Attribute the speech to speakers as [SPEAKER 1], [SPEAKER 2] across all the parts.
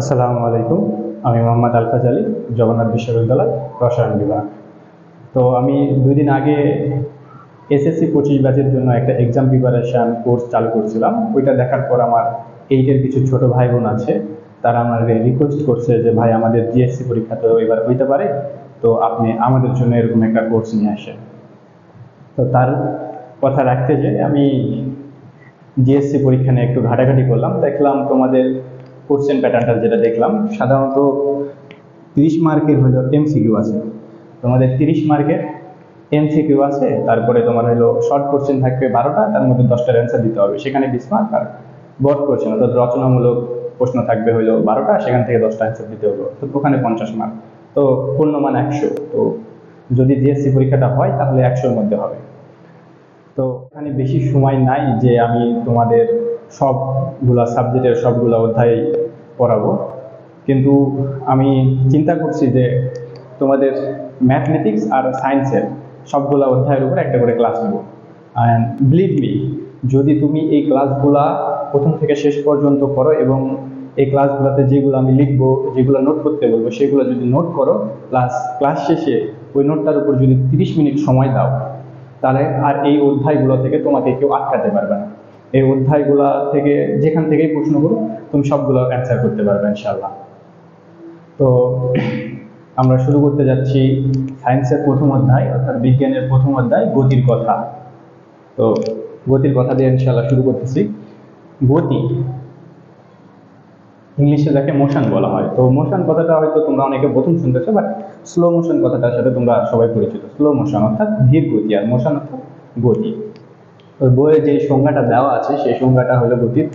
[SPEAKER 1] আসসালামু আলাইকুম। আমি মোহাম্মদ আলফাজ আলী, জগন্নাথ বিশ্ববিদ্যালয়, রসায়ন বিভাগ। তো আমি 2 দিন আগে এসএসসি 25 ব্যাচের জন্য একটা এক্সাম প্রিপারেশন কোর্স চালু করছিলাম। ওইটা দেখার পর আমার 8-এর কিছু ছোট ভাই বোন আছে, তারা আমাকে রিকোয়েস্ট করছে যে ভাই, আমাদের জিএসসি পরীক্ষা তো এবার হইতে পারে, তো আপনি আমাদের জন্য এরকম একটা কোর্স নিয়ে আসেন। তো তার কথা রাখতে যে আমি জিএসসি পরীক্ষা নিয়ে একটু ঘাটাঘাটি করলাম, দেখলাম তোমাদের কোশ্চেন প্যাটার্নটা যেটা দেখলাম, সাধারণত 30 মার্কের হলো এমসিকিউ আছে। তোমাদের 30 মার্কের এমসিকিউ আছে, তারপরে তোমার হলো শর্ট কোশ্চেন থাকবে 12টা, তার মধ্যে 10টার অ্যান্সার দিতে হবে, সেখানে 20 মার্ক। আর বড় কোশ্চেন অর্থাৎ রচনামূলক প্রশ্ন থাকবে হলো 12টা, সেখান থেকে 10টা অ্যান্সার দিতে হলো, তো ওখানে 50 মার্ক। তো পূর্ণমান 100। তো যদি জিএসসি পরীক্ষাটা হয় তাহলে 100-এর মধ্যে হবে। তো এখানে বেশি সময় নাই যে আমি তোমাদের সবগুলা সাবজেক্টের সবগুলা অধ্যায় পড়াবো, কিন্তু আমি চিন্তা করছি যে তোমাদের ম্যাথমেটিক্স আর সায়েন্সের সবগুলা অধ্যায়ের উপর একটা করে ক্লাস নেব। অ্যান্ড বিলিভ মি, যদি তুমি এই ক্লাসগুলা প্রথম থেকে শেষ পর্যন্ত করো এবং এই ক্লাসগুলোতে যেগুলো আমি লিখবো, যেগুলো নোট করতে বলবো, সেগুলো যদি নোট করো, প্লাস ক্লাস শেষে ওই নোটটার উপর যদি 30 মিনিট সময় দাও, তাহলে আর এই অধ্যায়গুলো থেকে তোমাকে কেউ আটকাতে পারবে না। এই অধ্যায়গুলা থেকে যেখান থেকেই প্রশ্ন করো, তুমি সবগুলো অ্যান্সার করতে পারবে ইনশাল্লাহ। তো আমরা শুরু করতে যাচ্ছি সায়েন্সের প্রথম অধ্যায়, অর্থাৎ বিজ্ঞানের প্রথম অধ্যায়, গতির কথা। তো গতির কথা দিয়ে ইনশাল্লাহ শুরু করতেছি। গতি ইংলিশে যাকে মোশন বলা হয়। তো মোশন কথাটা হয়তো তোমরা অনেকে প্রথম শুনতেছো, বাট স্লো মোশন কথাটার সাথে তোমরা সবাই পরিচিত। স্লো মোশন অর্থাৎ ধীর গতি, আর মোশন অর্থাৎ গতি। ওই বইয়ে যে সংজ্ঞাটা দেওয়া আছে, সেই সংজ্ঞাটা হলো গতির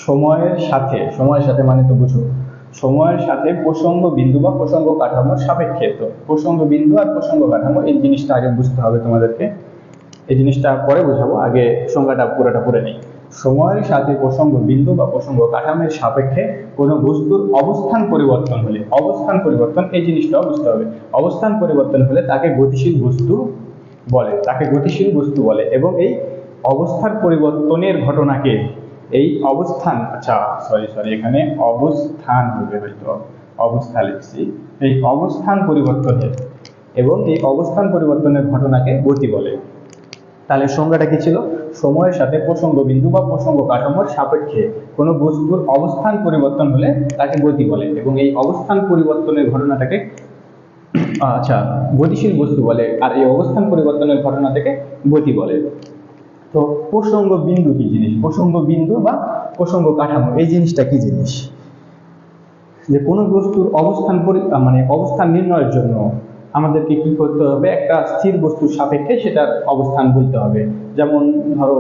[SPEAKER 1] সময়ের সাথে, সময়ের সাথে মানে তো বুঝো, সময়ের সাথে প্রসঙ্গ বিন্দু বা প্রসঙ্গ কাঠামোর সাপেক্ষে। তো প্রসঙ্গ বিন্দু আর প্রসঙ্গ কাঠামো, এই জিনিসটা আগে বুঝতে হবে তোমাদেরকে। এই জিনিসটা পরে বোঝাবো, আগে সংজ্ঞাটা পুরোটা পড়ে নেই। সময়ের সাথে প্রসঙ্গ বিন্দু বা প্রসঙ্গ কাঠামোর সাপেক্ষে কোনো বস্তুর অবস্থান পরিবর্তন হলে, অবস্থান পরিবর্তন এই জিনিসটাও বুঝতে হবে। অবস্থান পরিবর্তন হলে তাকে গতিশীল বস্তু বলে, তাকে গতিশীল বস্তু বলে। এবং এই অবস্থার পরিবর্তনের ঘটনাকে, এই অবস্থান, আচ্ছা সরি এখানে অবস্থান হবে, হয়তো অবস্থা লিখছি, এই অবস্থান পরিবর্তনের এবং এই অবস্থান পরিবর্তনের ঘটনাকে গতি বলে। তাহলে সংজ্ঞাটা কি ছিল? সময়ের সাথে প্রসঙ্গ বিন্দু বা প্রসঙ্গ কাঠামোর সাপেক্ষে কোনো বস্তুর অবস্থান পরিবর্তন হলে তাকে গতি বলে, এবং এই অবস্থান পরিবর্তনের ঘটনাটাকে গতিশীল বস্তু বলে, আর এই অবস্থান পরিবর্তনের ঘটনা থেকে গতি বলে। তো প্রসঙ্গ বিন্দু কি জিনিস? প্রসঙ্গ বিন্দু বা প্রসঙ্গ কাঠামো এই জিনিসটা কি জিনিস? যে কোনো বস্তুর অবস্থান অবস্থান নির্ণয়ের জন্য আমাদেরকে কি করতে হবে? একটা স্থির বস্তুর সাপেক্ষে সেটার অবস্থান বলতে হবে। যেমন ধরো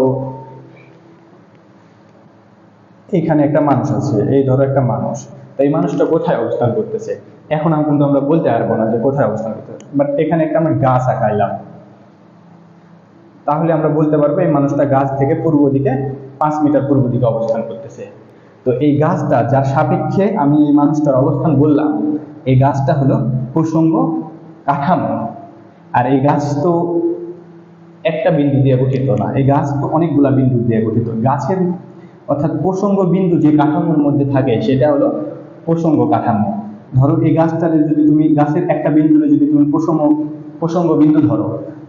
[SPEAKER 1] এখানে একটা মানুষ আছে, এই ধরো একটা মানুষ, তো এই মানুষটা কোথায় অবস্থান করতেছে এখন কিন্তু আমরা বলতে পারবো না যে কোথায় অবস্থান করতেছে, বাট এখানে একটা আমরা গাছ আঁকাইলাম, তাহলে আমরা বলতে পারবো এই মানুষটা গাছ থেকে পূর্ব দিকে 5 মিটার পূর্ব দিকে অবস্থান করতেছে। তো এই গাছটা যার সাপেক্ষে আমি এই মানুষটার অবস্থান বললাম, এই গাছটা হলো প্রসঙ্গ কাঠামো। আর এই গাছ তো একটা বিন্দু দিয়ে গঠিত না, এই গাছ তো অনেকগুলা বিন্দু দিয়ে গঠিত। গাছের অর্থাৎ প্রসঙ্গ বিন্দু যে কাঠামোর মধ্যে থাকে সেটা হলো প্রসঙ্গ কাঠামো। ধরো এই গাছটাতে যদি তুমি গাছের একটা বিন্দুতে যদি তুমি প্রসঙ্গ বিন্দু ধরো,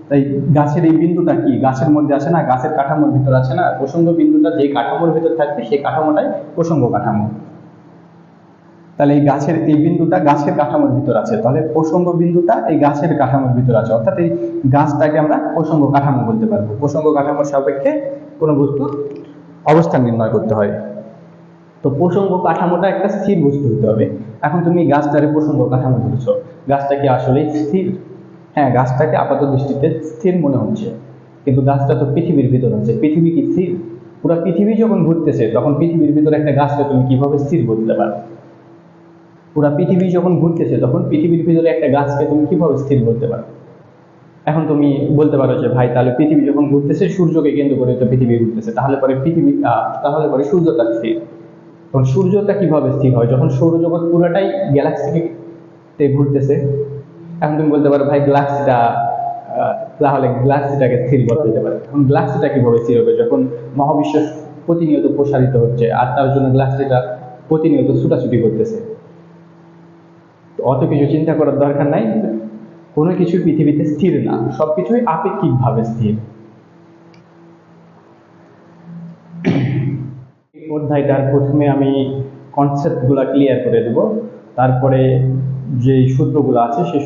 [SPEAKER 1] তাই গাছের এই বিন্দুটা কি গাছের মধ্যে আছে না, গাছের কাঠামোর ভিতর আছে না? প্রসঙ্গ বিন্দুটা যে কাঠামোর ভিতর থাকবে সেই কাঠামোটাই প্রসঙ্গ কাঠামো। তাহলে এই গাছের এই বিন্দুটা গাছের কাঠামোর ভিতর আছে, তাহলে প্রসঙ্গ বিন্দুটা এই গাছের কাঠামোর ভিতর আছে, অর্থাৎ এই গাছটাকে আমরা প্রসঙ্গ কাঠামো বলতে পারবো। প্রসঙ্গ কাঠামোর সাপেক্ষে কোনো বস্তুর অবস্থান নির্ণয় করতে হয়। তো প্রসঙ্গ কাঠামোটা একটা স্থির বস্তু হতে হবে। এখন তুমি গাছটারে প্রসঙ্গ কাঠামো ধরেছো, গাছটা কি আসলে স্থির? হ্যাঁ, গাছটাকে আপাত দৃষ্টিতে স্থির মনে হচ্ছে, কিন্তু গাছটা তো পৃথিবীর ভিতর আছে। পৃথিবী কি স্থির? পুরো পৃথিবী যখন ঘুরতেছে তখন পৃথিবীর ভিতরে একটা গাছকে তুমি কিভাবে স্থির বলতে পারো? পুরো পৃথিবী যখন ঘুরতেছে তখন পৃথিবীর ভিতরে একটা গাছকে তুমি কিভাবে স্থির বলতে পারো? এখন তুমি বলতে পারো যে ভাই, তাহলে পৃথিবী যখন ঘুরতেছে সূর্যকে কেন্দ্র করে তো পৃথিবী ঘুরতেছে, তাহলে পরে সূর্যটা স্থির। তখন সূর্যটা কিভাবে স্থির হয়? যখন সৌরজগৎ পুরোটাই গ্যালাক্সিতে ঘুরতেছে। এখন তুমি বলতে পারো ভাই তাহলে গ্যালাক্সিটাকে স্থির বলা যেতে পারে। এখন গ্যালাক্সিটা কিভাবে স্থির হবে? যখন মহাবিশ্ব প্রতিনিয়ত প্রসারিত হচ্ছে আর তার জন্য গ্যালাক্সিটা প্রতিনিয়ত ছুটাছুটি করতেছে, অত কিছু চিন্তা করার দরকার নাই, কোনো কিছু পৃথিবীতে স্থির না, সবকিছুই আপেক্ষিকভাবে স্থির। এই অধ্যায়টার প্রথমে আমি কনসেপ্টগুলো ক্লিয়ার করে দেব, তারপরে যে সূত্রগুলো আছে সেই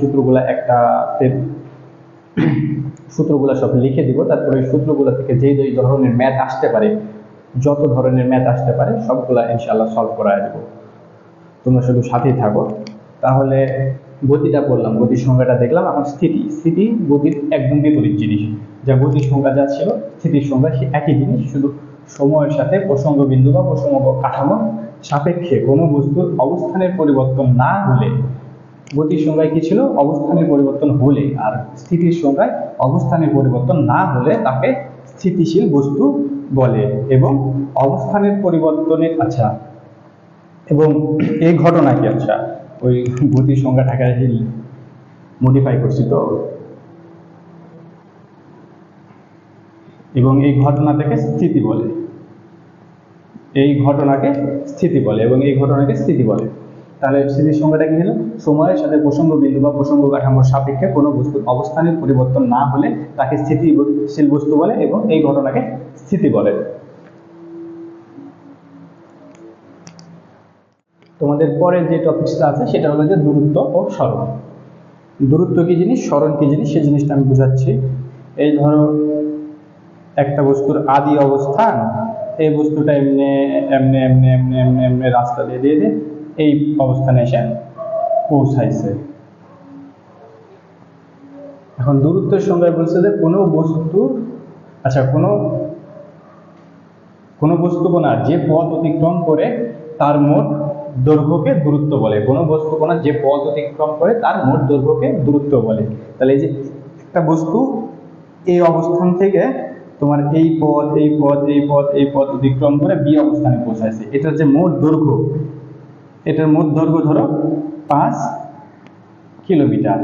[SPEAKER 1] সূত্রগুলো সব লিখে দিব, তারপরে ওই সূত্রগুলো থেকে যে যে ধরনের ম্যাথ আসতে পারে, যত ধরনের ম্যাথ আসতে পারে সবগুলা ইনশাআল্লাহ সলভ করায় দেব। তোমরা শুধু সাথেই থাকো। তাহলে গতিটা বললাম, গতির সংজ্ঞাটা দেখলাম। এখন স্থিতি গতির একদম বিপরীত জিনিস। যা গতির সংজ্ঞা যা ছিল, স্থিতির সংজ্ঞা সে একই জিনিস, শুধু সময়ের সাথে প্রসঙ্গ বিন্দু বা প্রসঙ্গ কাঠামো সাপেক্ষে কোনো বস্তুর অবস্থানের পরিবর্তন না হলে, গতির সংজ্ঞায় কি ছিল? অবস্থানের পরিবর্তন হলে। আর স্থিতির সংজ্ঞায় অবস্থানের পরিবর্তন না হলে তাকে স্থিতিশীল বস্তু বলে। এবং অবস্থানের পরিবর্তনের এবং এই ঘটনাকে ওই গতির সংজ্ঞাটাকে মডিফাই করছি তো, এবং এই ঘটনাটাকে স্থিতি বলে, এই ঘটনাকে স্থিতি বলে এবং এই ঘটনাকে স্থিতি বলে। তাহলে স্থিতির সংজ্ঞাটা কি হলো? সময়ের সাথে প্রসঙ্গ বিন্দু বা প্রসঙ্গ কাঠামোর সাপেক্ষে কোনো বস্তুর অবস্থানের পরিবর্তন না হলে তাকে স্থিতিশীল বস্তু বলে এবং এই ঘটনাকে স্থিতি বলে। তোমাদের পরের যে টপিকসটা আছে সেটা হলো যে দূরত্ব ও সরণ। দূরত্ব কি জিনিস, সরণ কি জিনিস, সেই জিনিসটা আমি বুঝাচ্ছি। এই ধরো একটা বস্তুর আদি অবস্থান, এই বস্তুটা এমনি এমনি এমনি এমনি এমনি এমনি রাস্তা দিয়ে দিয়ে এই অবস্থানে এসে পৌঁছাইছে। এখন দূরত্বের সংজ্ঞায় বলছে যে কোনো বস্তুর কোনো বস্তু কণা যে পথ অতিক্রম করে তার মোট দৈর্ঘ্যকে দূরত্ব বলে। কোনো বস্তু কণা যে পথ অতিক্রম করে তার মোট দৈর্ঘ্যকে দূরত্ব বলে। তাহলে এই যে একটা বস্তু এই অবস্থান থেকে তোমার এই পথ এই পথ এই পথ এই পথ অতিক্রম করে বি অবস্থানে পৌঁছাইছে, এটার যে মোট দৈর্ঘ্য, এটার মোট দৈর্ঘ্য ধরো 5 কিলোমিটার।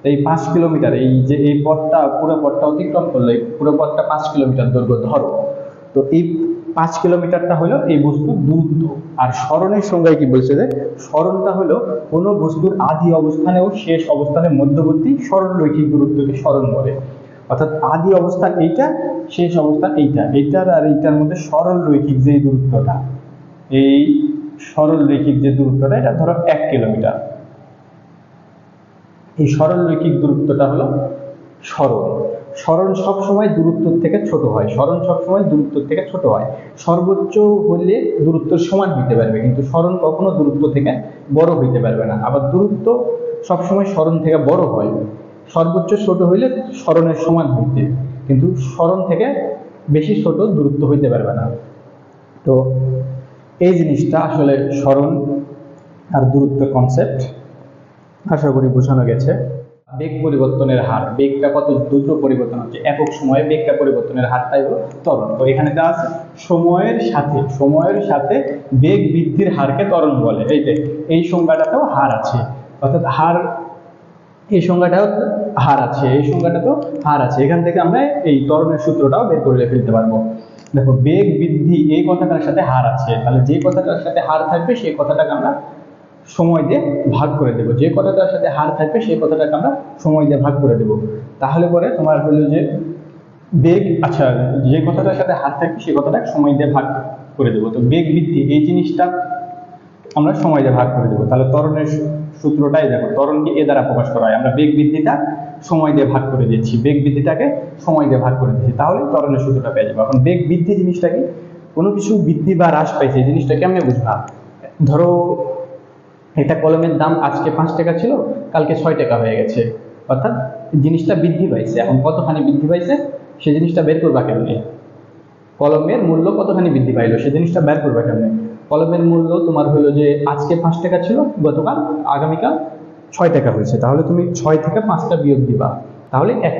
[SPEAKER 1] এই 5 কিলোমিটার, এই যে এই পথটা পুরো পথটা অতিক্রম করলো, এই পুরো পথটা 5 কিলোমিটার দৈর্ঘ্য ধরো। তো এই 5 কিলোমিটারটা হলো এই বস্তুর দূরত্ব। আর সরণের সংজ্ঞায় কি বলছে? যে সরণটা হলো কোনো বস্তুর আদি অবস্থানে ও শেষ অবস্থানের মধ্যবর্তী সরলরৈখিক দূরত্বকে সরণ বলে। অর্থাৎ আদি অবস্থান এইটা, শেষ অবস্থান এইটা, এইটার আর এইটার মধ্যে সরলরৈখিক যে দূরত্বটা, এই সরলরৈখিক যে দূরত্বটা, এটা ধরো 1 কিলোমিটার। এই সরলরৈখিক দূরত্বটা হলো সরণ। সরণ সবসময় দূরত্ব থেকে ছোট হয়, সরণ সবসময় দূরত্ব থেকে ছোট হয়। সর্বোচ্চ হলে দূরত্ব সমান হইতে পারবে, কিন্তু সরণ কখনো দূরত্ব থেকে বড় হইতে পারবে না। আবার দূরত্ব সবসময় সরণ থেকে বড় হয়, সর্বোচ্চ ছোট হইলে সরণের সমান হইতে, কিন্তু সরণ থেকে বেশি ছোট দূরত্ব হইতে পারবে না। তো এই জিনিসটা আসলে সরণ আর দূরত্ব কনসেপ্ট আশা করি বোঝানো গেছে। বেগ পরিবর্তনের হার, বেগটা কত দ্রুত পরিবর্তন হচ্ছে, একক সময়ে বেগটা পরিবর্তনের হারটাই হলো ত্বরণ। তো এখানে যা আছে, সময়ের সাথে বেগ বৃদ্ধির হারকে ত্বরণ বলে। এই সংজ্ঞাটাতেও হার আছে, অর্থাৎ হার, এই সংজ্ঞাটাও হার আছে, এই সংজ্ঞাটাতেও হার আছে। এখান থেকে আমরা এই ত্বরণের সূত্রটাও বের করে ফেলতে পারবো। দেখো, বেগ বৃদ্ধি এই কথাটার সাথে হার আছে, তাহলে যে কথাটার সাথে হার থাকবে সেই কথাটাকে আমরা সময় দিয়ে ভাগ করে দেব। যে কথাটার সাথে হার থাকবে সেই কথাটাকে আমরা সময় দিয়ে ভাগ করে দেব। তাহলে পরে তোমার হলো যে বেগ, যে কথাটার সাথে হার থাকবে সেই কথাটা সময় দিয়ে ভাগ করে দেব। তো বেগ বৃদ্ধি এই জিনিসটা আমরা সময় দিয়ে ভাগ করে দেব। তাহলে ত্বরণের সূত্রটাই দেখো, ত্বরণকে এ দ্বারা প্রকাশ করা হয়। আমরা বেগ বৃদ্ধিটা সময় দিয়ে ভাগ করে দিচ্ছি, বেগ বৃদ্ধিটাকে সময় দিয়ে ভাগ করে দিচ্ছি, তাহলে ত্বরণের সূত্রটা পেয়ে যাবো। এখন বেগ বৃদ্ধি জিনিসটা কি? কোনো কিছু বৃদ্ধি বা হ্রাস পাইছে, এই জিনিসটা কেমনে বুঝবা? ধরো একটা কলমের দাম আজকে 5 টাকা ছিল, কালকে 6 টাকা হয়ে গেছে, অর্থাৎ জিনিসটা বৃদ্ধি পাইছে। এখন কতখানি বৃদ্ধি পাইছে সে জিনিসটা বের করবা কেমনে? কলমের মূল্য কতখানি বৃদ্ধি পাইলো সে জিনিসটা বের করবা কেমনে? কলমের মূল্য তোমার হলো যে আজকে 5 টাকা ছিল, আগামীকাল 6 টাকা হয়েছে, তাহলে তুমি 6 থেকে 5টা বিয়োগ দিবা, তাহলে 1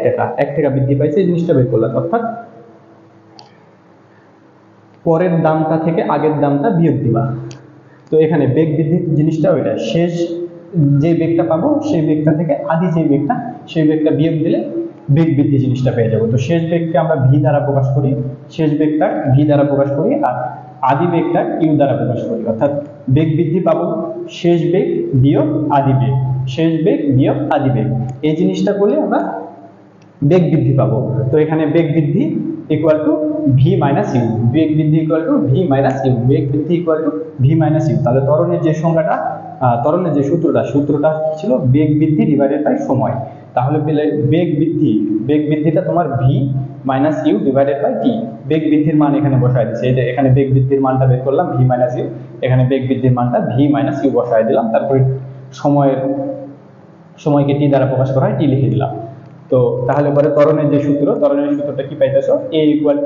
[SPEAKER 1] টাকা বৃদ্ধি পাইছে, এই জিনিসটা বের করলাম। অর্থাৎ পরের দামটা থেকে আগের দামটা বিয়োগ দিবা। তো এখানে বেগ বৃদ্ধির জিনিসটা ওইটা, শেষ যে বেগটা পাবো সেই বেগটা থেকে আদি যে বেগটা, সেই বেগটা বিয়োগ দিলে বেগ বৃদ্ধি জিনিসটা পেয়ে যাবো। তো শেষ বেগকে আমরা ভি দ্বারা প্রকাশ করি, শেষ বেগটা ভি দ্বারা প্রকাশ করি, আর আদি বেগটা ইউ দ্বারা প্রকাশ করি, অর্থাৎ বেগ বৃদ্ধি পাবো শেষ বেগ বিয়োগ আদি বেগ, শেষ বেগ বিয়োগ আদি বেগ, এই জিনিসটা করলে আমরা বেগ বৃদ্ধি পাবো। তো এখানে বেগ বৃদ্ধি equal to v minus u, বেগ বৃদ্ধি equal to v minus u, বেগ বৃদ্ধি equal to v minus u. তাহলে ত্বরণের যে সংখ্যাটা, ত্বরণের যে সূত্রটা কি ছিল, বেগ বৃদ্ধি ডিভাইডেড বাই সময়। তাহলে পেলে বেগ বৃদ্ধিটা তোমার v minus u divided by t. বেগ বৃদ্ধির মান এখানে বসায় দিচ্ছি, এই যে এখানে বেগ বৃদ্ধির মানটা বের করলাম ভি মাইনাস ইউ, এখানে বেগ বৃদ্ধির মানটা ভি মাইনাস ইউ বসায় দিলাম, তারপরে সময়কে টি দ্বারা প্রকাশ করা হয়, টি লিখে দিলাম। তো তাহলে পরে ত্বরণের সূত্রটা কি পাইতেছো, a equal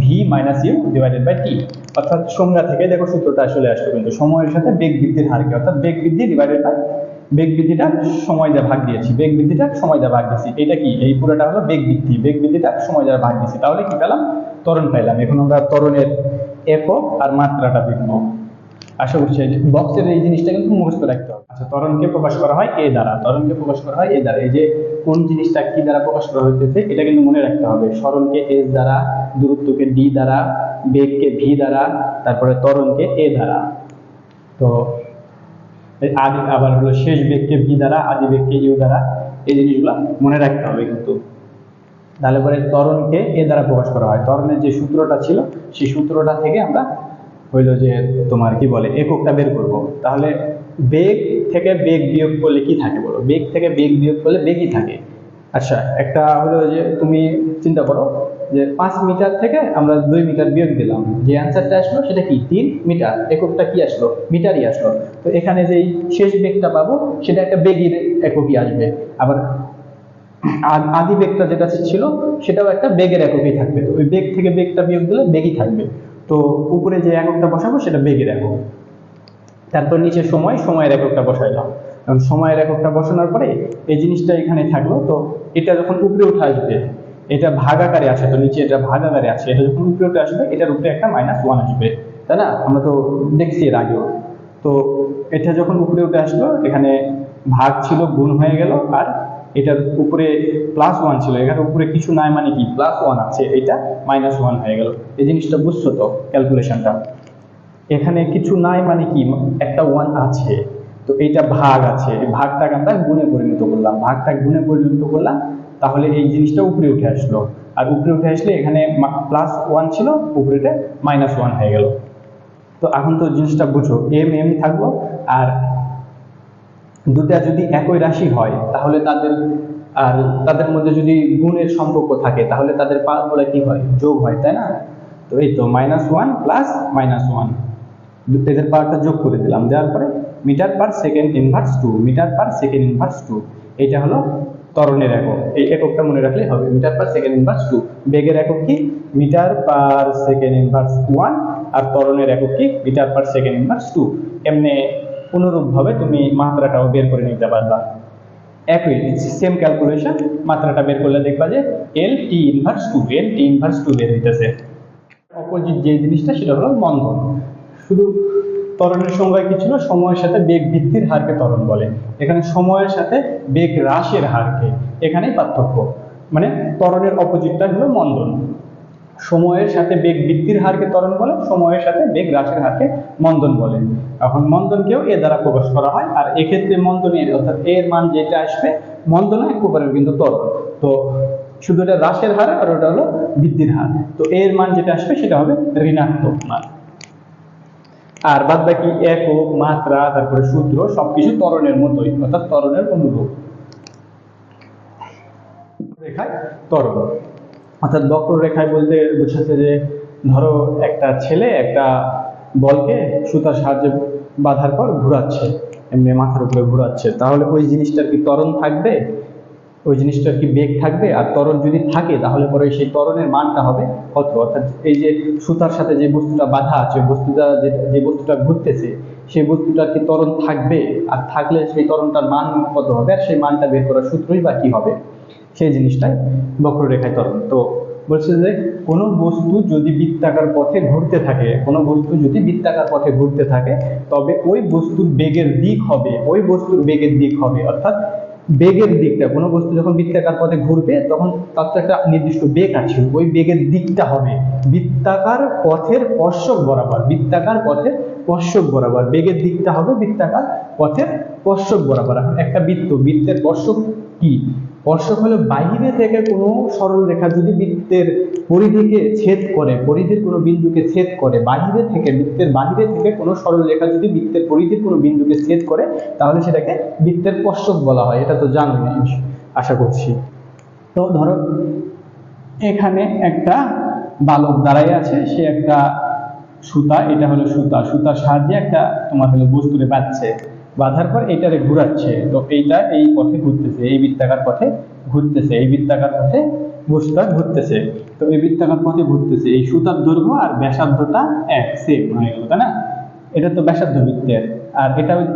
[SPEAKER 1] v minus u divided by t. অর্থাৎ সংজ্ঞা থেকে দেখো সূত্রটা চলে আসলো, কিন্তু সময়ের সাথে বেগ বৃদ্ধির হারকে, অর্থাৎ বেগ বৃদ্ধি ডিভাইডেড বাই বেগ বৃদ্ধিটা সময় দ্বারা ভাগ দিয়েছি, বেগ বৃদ্ধিটা সময় দ্বারা ভাগ দিয়েছি, এটা কি এই পুরোটা হলো বেগ বৃদ্ধিটা সময় দ্বারা ভাগ দিয়েছি, তাহলে কি পেলাম, ত্বরণ পাইলাম। এখন আমরা ত্বরণের একক আর মাত্রাটা দেখবো। আশা করছি বক্সের এই জিনিসটা কিন্তু মুখস্থ রাখতে হবে। আচ্ছা, ত্বরণকে প্রকাশ করা হয় এ দ্বারা, এই যে কোন জিনিসটা কি দ্বারা প্রকাশ করা হইতেছে এটা কিন্তু মনে রাখতে হবে। সরলকে এস দ্বারা, দূরত্বকে ডি দ্বারা, বেগকে ভি দ্বারা, তারপরে ত্বরণকে এ দ্বারা। তো আদি আবার হলো শেষ বেগকে ভি দ্বারা, আদি বেগকে ইউ দ্বারা, এই জিনিসগুলো মনে রাখতে হবে কিন্তু। তাহলে পরে ত্বরণকে এ দ্বারা প্রকাশ করা হয়। ত্বরণের যে সূত্রটা ছিল সেই সূত্রটা থেকে আমরা হইলো যে তোমার কি বলে এককটা বের করব। তাহলে বেগ থেকে বেগ বিয়োগ করলে কি থাকে বলো, বেগ থেকে বেগ বিয়োগ করলে বেগই থাকে। আচ্ছা, একটা হলো যে তুমি চিন্তা করো যে 5 মিটার থেকে আমরা 2 মিটার বিয়োগ দিলাম, যে অ্যান্সারটা আসলো সেটা কি 3 মিটার, এককটা কি আসলো, মিটারই আসলো। তো এখানে যেই শেষ বেগটা পাবো সেটা একটা বেগের এককই আসবে, আবার আদি বেগটা যেটা ছিল সেটাও একটা বেগের এককই থাকবে। তো ওই বেগ থেকে বেগটা বিয়োগ দিলে বেগই থাকবে। তো উপরে যে এককটা বসাবো সেটা বেগের একক, তারপর নিচে সময়ের এককটা বসাইলাম। কারণ সময়ের এককটা বসানোর পরে এই জিনিসটা এখানে থাকলো, তো এটা যখন উপরে উঠে আসবে, এটা ভাগ আকারে আছে, তো নিচে এটা ভাগ আকারে আছে, এটা যখন উপরে উঠে আসবে এটার উপরে একটা -1 আসবে, তাই না? আমরা তো দেখছি এর আগেও। তো এটা যখন উপরে উঠে আসলো, এখানে ভাগ ছিল গুণ হয়ে গেল, আর এটার উপরে +1 ছিল, এখানে উপরে কিছু নাই মানে কি +1 আছে, এটা -1 হয়ে গেল। এই জিনিসটা বুঝছো তো ক্যালকুলেশনটা? এখানে কিছু নাই মানে কি একটা 1 আছে, তো এইটা ভাগ আছে, এই ভাগটাকে আমরা গুণে পরিণত করলাম, তাহলে এই জিনিসটা উপরে উঠে আসলো। আর উপরে উঠে আসলে এখানে +1 ছিল, উপরেটা -1 হয়ে গেল। তো এখন তো জিনিসটা বুঝো, এম থাকলো, আর দুটা যদি একই রাশি হয় তাহলে তাদের মধ্যে যদি গুণের সম্পর্ক থাকে তাহলে তাদের পাওয়ারগুলো কি হয়, যোগ হয়, তাই না? তো এই তো -1 প্লাস -1, এদের পাওয়ারটা যোগ করে দিলাম, দেওয়ার পরে metre per second inverse 2, metre per second inverse 2, এটা হলো ত্বরণের একক। এই এককটা মনে রাখলেই হবে, মিটার পার সেকেন্ড ইনভার্স 2। বেগের একক কি, মিটার পার সেকেন্ড ইনভার্স 1, আর ত্বরণের একক কি, মিটার পার সেকেন্ড ইনভার্স 2। এমনি অনুরূপভাবে তুমি মাত্রাটাও বের করে নিতে পারবা, একই সেম ক্যালকুলেশন। মাত্রাটা বের করলে দেখবা যে এল টি ইনভার্স 2 বের হইতেছে। অপোজিট যে জিনিসটা সেটা হলো মন্দন। শুধু ত্বরণের সংজ্ঞা কি ছিল, সময়ের সাথে বেগ বৃদ্ধির হারকে ত্বরণ বলে, এখানে সময়ের সাথে বেগ হ্রাসের হারকে, এখানেই পার্থক্য। মানে ত্বরণের অপোজিটটা হলো মন্দন, সময়ের সাথে বেগ বৃদ্ধির হারকে ত্বরণ বলে, সময়ের সাথে বেগ হ্রাসের হারকে মন্দন বলে। এখন মন্দনকেও এ দ্বারা প্রকাশ করা হয়, আর এক্ষেত্রে মন্দনের অর্থাৎ এর মান যেটা আসবে, মন্দন এক প্রকারের কিন্তু ত্বরণ। তো শুধু এটা হ্রাসের হার আর ওটা হলো বৃদ্ধির হার, তো এর মান যেটা আসবে সেটা হবে ঋণাত্মক মান। আর বাদ বাকি একক, মাত্রা, তারপরে সূত্র সবকিছু ত্বরণের মতোই, অর্থাৎ ত্বরণের অনুরূপ। রেখায় ত্বরণ, অর্থাৎ বক্ররেখায় বলতে বোঝাচ্ছে যে ধরো একটা ছেলে একটা বলকে সুতার সাহায্যে বাঁধার পর ঘোরাচ্ছে, এমনি মাথার উপরে ঘোরাচ্ছে, তাহলে ওই জিনিসটার কি ত্বরণ থাকবে, ওই জিনিসটার কি বেগ থাকবে? আর ত্বরণ যদি থাকে তাহলে পরে সেই ত্বরণের মানটা হবে কত? অর্থাৎ এই যে সুতার সাথে যে বস্তুটা বাঁধা আছে, যে বস্তুটা ঘুরতেছে, সেই বস্তুটার কি ত্বরণ থাকবে? আর থাকলে সেই ত্বরণটার মান কত হবে, আর সেই মানটা বের করার সূত্রই বা কি হবে, সেই জিনিসটাই বক্ররেখায় ত্বরণ। তো বলছে যে কোনো বস্তু যদি বৃত্তাকার পথে ঘুরতে থাকে, তবে ওই বস্তুর বেগের দিক হবে, অর্থাৎ বেগের দিকটা, কোনো বস্তু যখন বৃত্তাকার পথে ঘুরবে তখন তার তো একটা নির্দিষ্ট বেগ আছে, ওই বেগের দিকটা হবে বৃত্তাকার পথের স্পর্শক বরাবর। বৃত্তাকার পথের স্পর্শক বরাবর বেগের দিকটা হবে বৃত্তাকার পথের স্পর্শক বরাবর। এখন একটা বৃত্তের স্পর্শক কি? স্পর্শক হলো বাইরে থেকে কোনো সরল রেখা যদি বৃত্তের পরিধিকে ছেদ করে, পরিধির কোনো বিন্দুকে ছেদ করে, বাইরে থেকে, বৃত্তের বাইরে থেকে কোনো সরল রেখা যদি বৃত্তের পরিধির কোনো বিন্দুকে ছেদ করে, তাহলে সেটাকে বৃত্তের স্পর্শক বলা হয়। এটা তো জানোই আশা করছি। তো ধরো এখানে একটা বালক দাঁড়াই আছে, সে একটা সুতা, এটা হলো সুতা, সুতার সাহায্যে একটা তোমার হলো বস্তুরে বাঁধছে, বাঁধার পর এইটারে ঘুরাচ্ছে। তো এইটা এই পথে ঘুরতেছে, এই বৃত্তাকার পথে ঘুরতেছে, এই বৃত্তাকার পথে বস্তুটা ঘুরতেছে। তো এই বৃত্তাকার পথে ঘুরতেছে, এই সুতার দৈর্ঘ্য আর ব্যাসার্ধটা এক সেম হয়ে গেল, তাই না? এটা তো ব্যাসার্ধ বৃত্তের, আর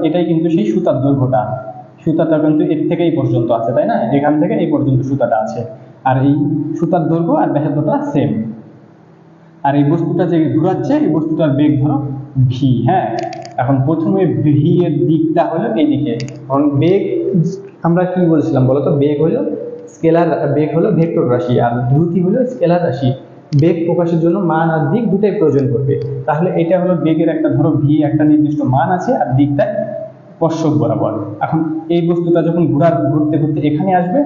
[SPEAKER 1] এটাই কিন্তু সেই সুতার দৈর্ঘ্যটা। সুতাটা কিন্তু এর থেকে এই পর্যন্ত আছে, তাই না? এখান থেকে এই পর্যন্ত সুতাটা আছে, আর এই সুতার দৈর্ঘ্য আর ব্যাসার্ধটা সেম। আর এই বস্তুটা যে ঘুরাচ্ছে, এই বস্তুটার বেগ ধরো ভি। হ্যাঁ, এখন প্রথমে ভি এর দিকটা হলো এইদিকে। কারণ বেগ আমরা কি বলছিলাম বলতো? বেগ হলো স্কেলার, বেগ হলো ভেক্টর রাশি, আর দ্রুতি হলো স্কেলার রাশি। বেগ প্রকাশের জন্য মান আর দিক দুটাই প্রয়োজন করবে। তাহলে এটা হলো বেগের একটা, ধরো ভি একটা নির্দিষ্ট মান আছে আর দিকটা স্পর্শক বরাবর। এখন এই বস্তুটা যখন ঘুরতে ঘুরতে এখানে আসবে,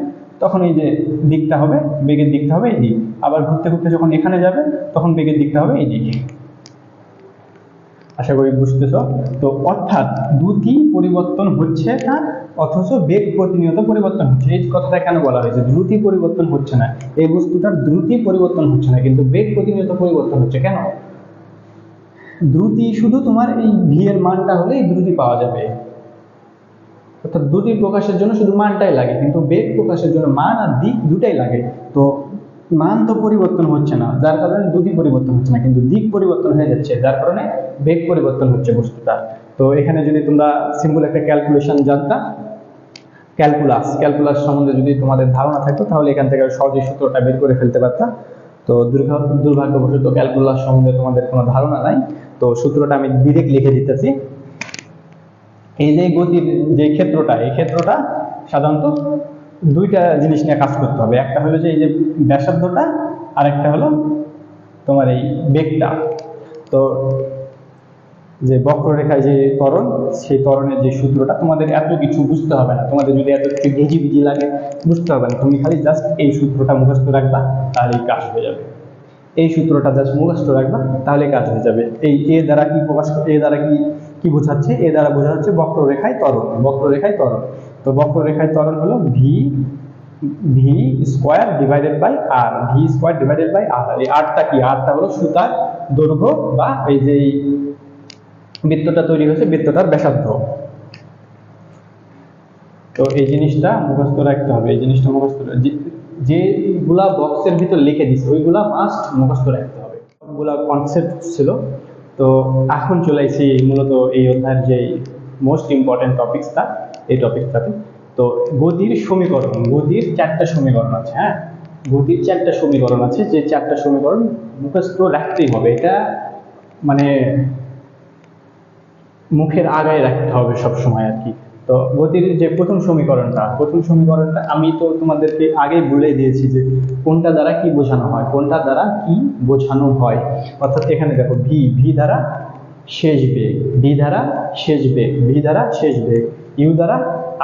[SPEAKER 1] তখন এই যে দিকটা হবে, বেগের দিকটা হবে এই দিক। আবার ঘুরতে ঘুরতে যখন এখানে যাবে, তখন বেগের দিকটা হবে এই দিকে। আশা করি বুঝতেছ। তো অর্থাৎ দ্রুতি পরিবর্তন হচ্ছে না, অথচ বেগ প্রতিনিয়ত পরিবর্তন হচ্ছে। এই কথাটা কেন বলা হয়েছে? দ্রুতি পরিবর্তন হচ্ছে না, এই বস্তুটার দ্রুতি পরিবর্তন হচ্ছে না, কিন্তু বেগ প্রতিনিয়ত পরিবর্তন হচ্ছে। কেন? দ্রুতি শুধু তোমার এই ভি এর মানটা হলে এই দ্রুতি পাওয়া যাবে। অর্থাৎ দ্রুতি প্রকাশের জন্য শুধু মানটাই লাগে, কিন্তু বেগ প্রকাশের জন্য মান আর দিক দুটাই লাগে। তো মান তো পরিবর্তন হচ্ছে না, যার কারণে দ্রুতি পরিবর্তন হচ্ছে না, কিন্তু দিক পরিবর্তন হয়ে যাচ্ছে, যার কারণে বেগ পরিবর্তন হচ্ছে বস্তুটা। তো এখানে যদি তোমরা সিম্পল একটা ক্যালকুলেশন জানতা, ক্যালকুলাস সম্বন্ধে যদি তোমাদের ধারণা থাকতো, তাহলে এখান থেকে সহজেই সূত্রটা বের করে ফেলতে পারতাম। তো দুর্ভাগ্যবশত ক্যালকুলাস সম্বন্ধে তোমাদের কোনো ধারণা নাই। তো সূত্রটা আমি ডিরেক্ট লিখে দিতেছি। এই যে গতির যে ক্ষেত্রটা, এই ক্ষেত্রটা সাধারণত দুইটা জিনিস নিয়ে কাজ করতে হবে। একটা হলো যে এই যে ব্যাসার্ধটা, আর একটা হলো তোমার এই বেগটা। তো যে বক্ররেখায় যে ত্বরণ, সেই ত্বরণের যে সূত্রটা, তোমাদের এত কিছু বুঝতে হবে না। তোমাদের যদি এত কিছু ঘেজি লাগে, বুঝতে হবে না। তুমি খালি জাস্ট এই সূত্রটা মুখস্থ রাখবা, তাহলেই কাজ হয়ে যাবে। এই সূত্রটা জাস্ট মুখস্থ রাখবা, তাহলে কাজ হয়ে যাবে। এই এ দ্বারা কি প্রকাশ, এ দ্বারা কি বোঝাচ্ছে? এ দ্বারা বোঝা হচ্ছে বক্ররেখায় ত্বরণ, বক্ররেখায় ত্বরণ। তো বক্ররেখায় ত্বরণ হলো V square divided by r, v square divided by r. এই আরটা কি? আরটা হলো সুতার দৈর্ঘ্য, বা এই যে বৃত্তটা তৈরি হয়েছে, বৃত্তটার ব্যাসার্ধ। তো এই জিনিসটা মুখস্থ রাখতে হবে, এই জিনিসটা মুখস্থ, যেগুলা বক্সের ভিতর লিখে দিচ্ছে ওইগুলা মাস্ট মুখস্থ রাখতে হবে। সবগুলা কনসেপ্ট ছিল। তো এখন চলে আসি মূলত এই অধ্যায়ের যে মোস্ট ইম্পর্টেন্ট টপিকসটা, এই টপিকটাতে। তো গতির সমীকরণ, গতির 4টা সমীকরণ আছে। হ্যাঁ, গতির 4টা সমীকরণ আছে, যে 4টা সমীকরণ মুখস্থ রাখতেই হবে। এটা মানে মুখের আগায় রাখতে হবে সব সময় আর কি। তো গতির যে প্রথম সমীকরণটা আমি তো তোমাদেরকে আগেই বলে দিয়েছি যে কোনটা দ্বারা কি বোঝানো হয়, কোনটা দ্বারা কি বোঝানো হয়। অর্থাৎ এখানে দেখো ভি দ্বারা শেষ বেগ, ভি দ্বারা শেষ বেগ, ভি দ্বারা শেষ বেগ, ইউ দ্বারা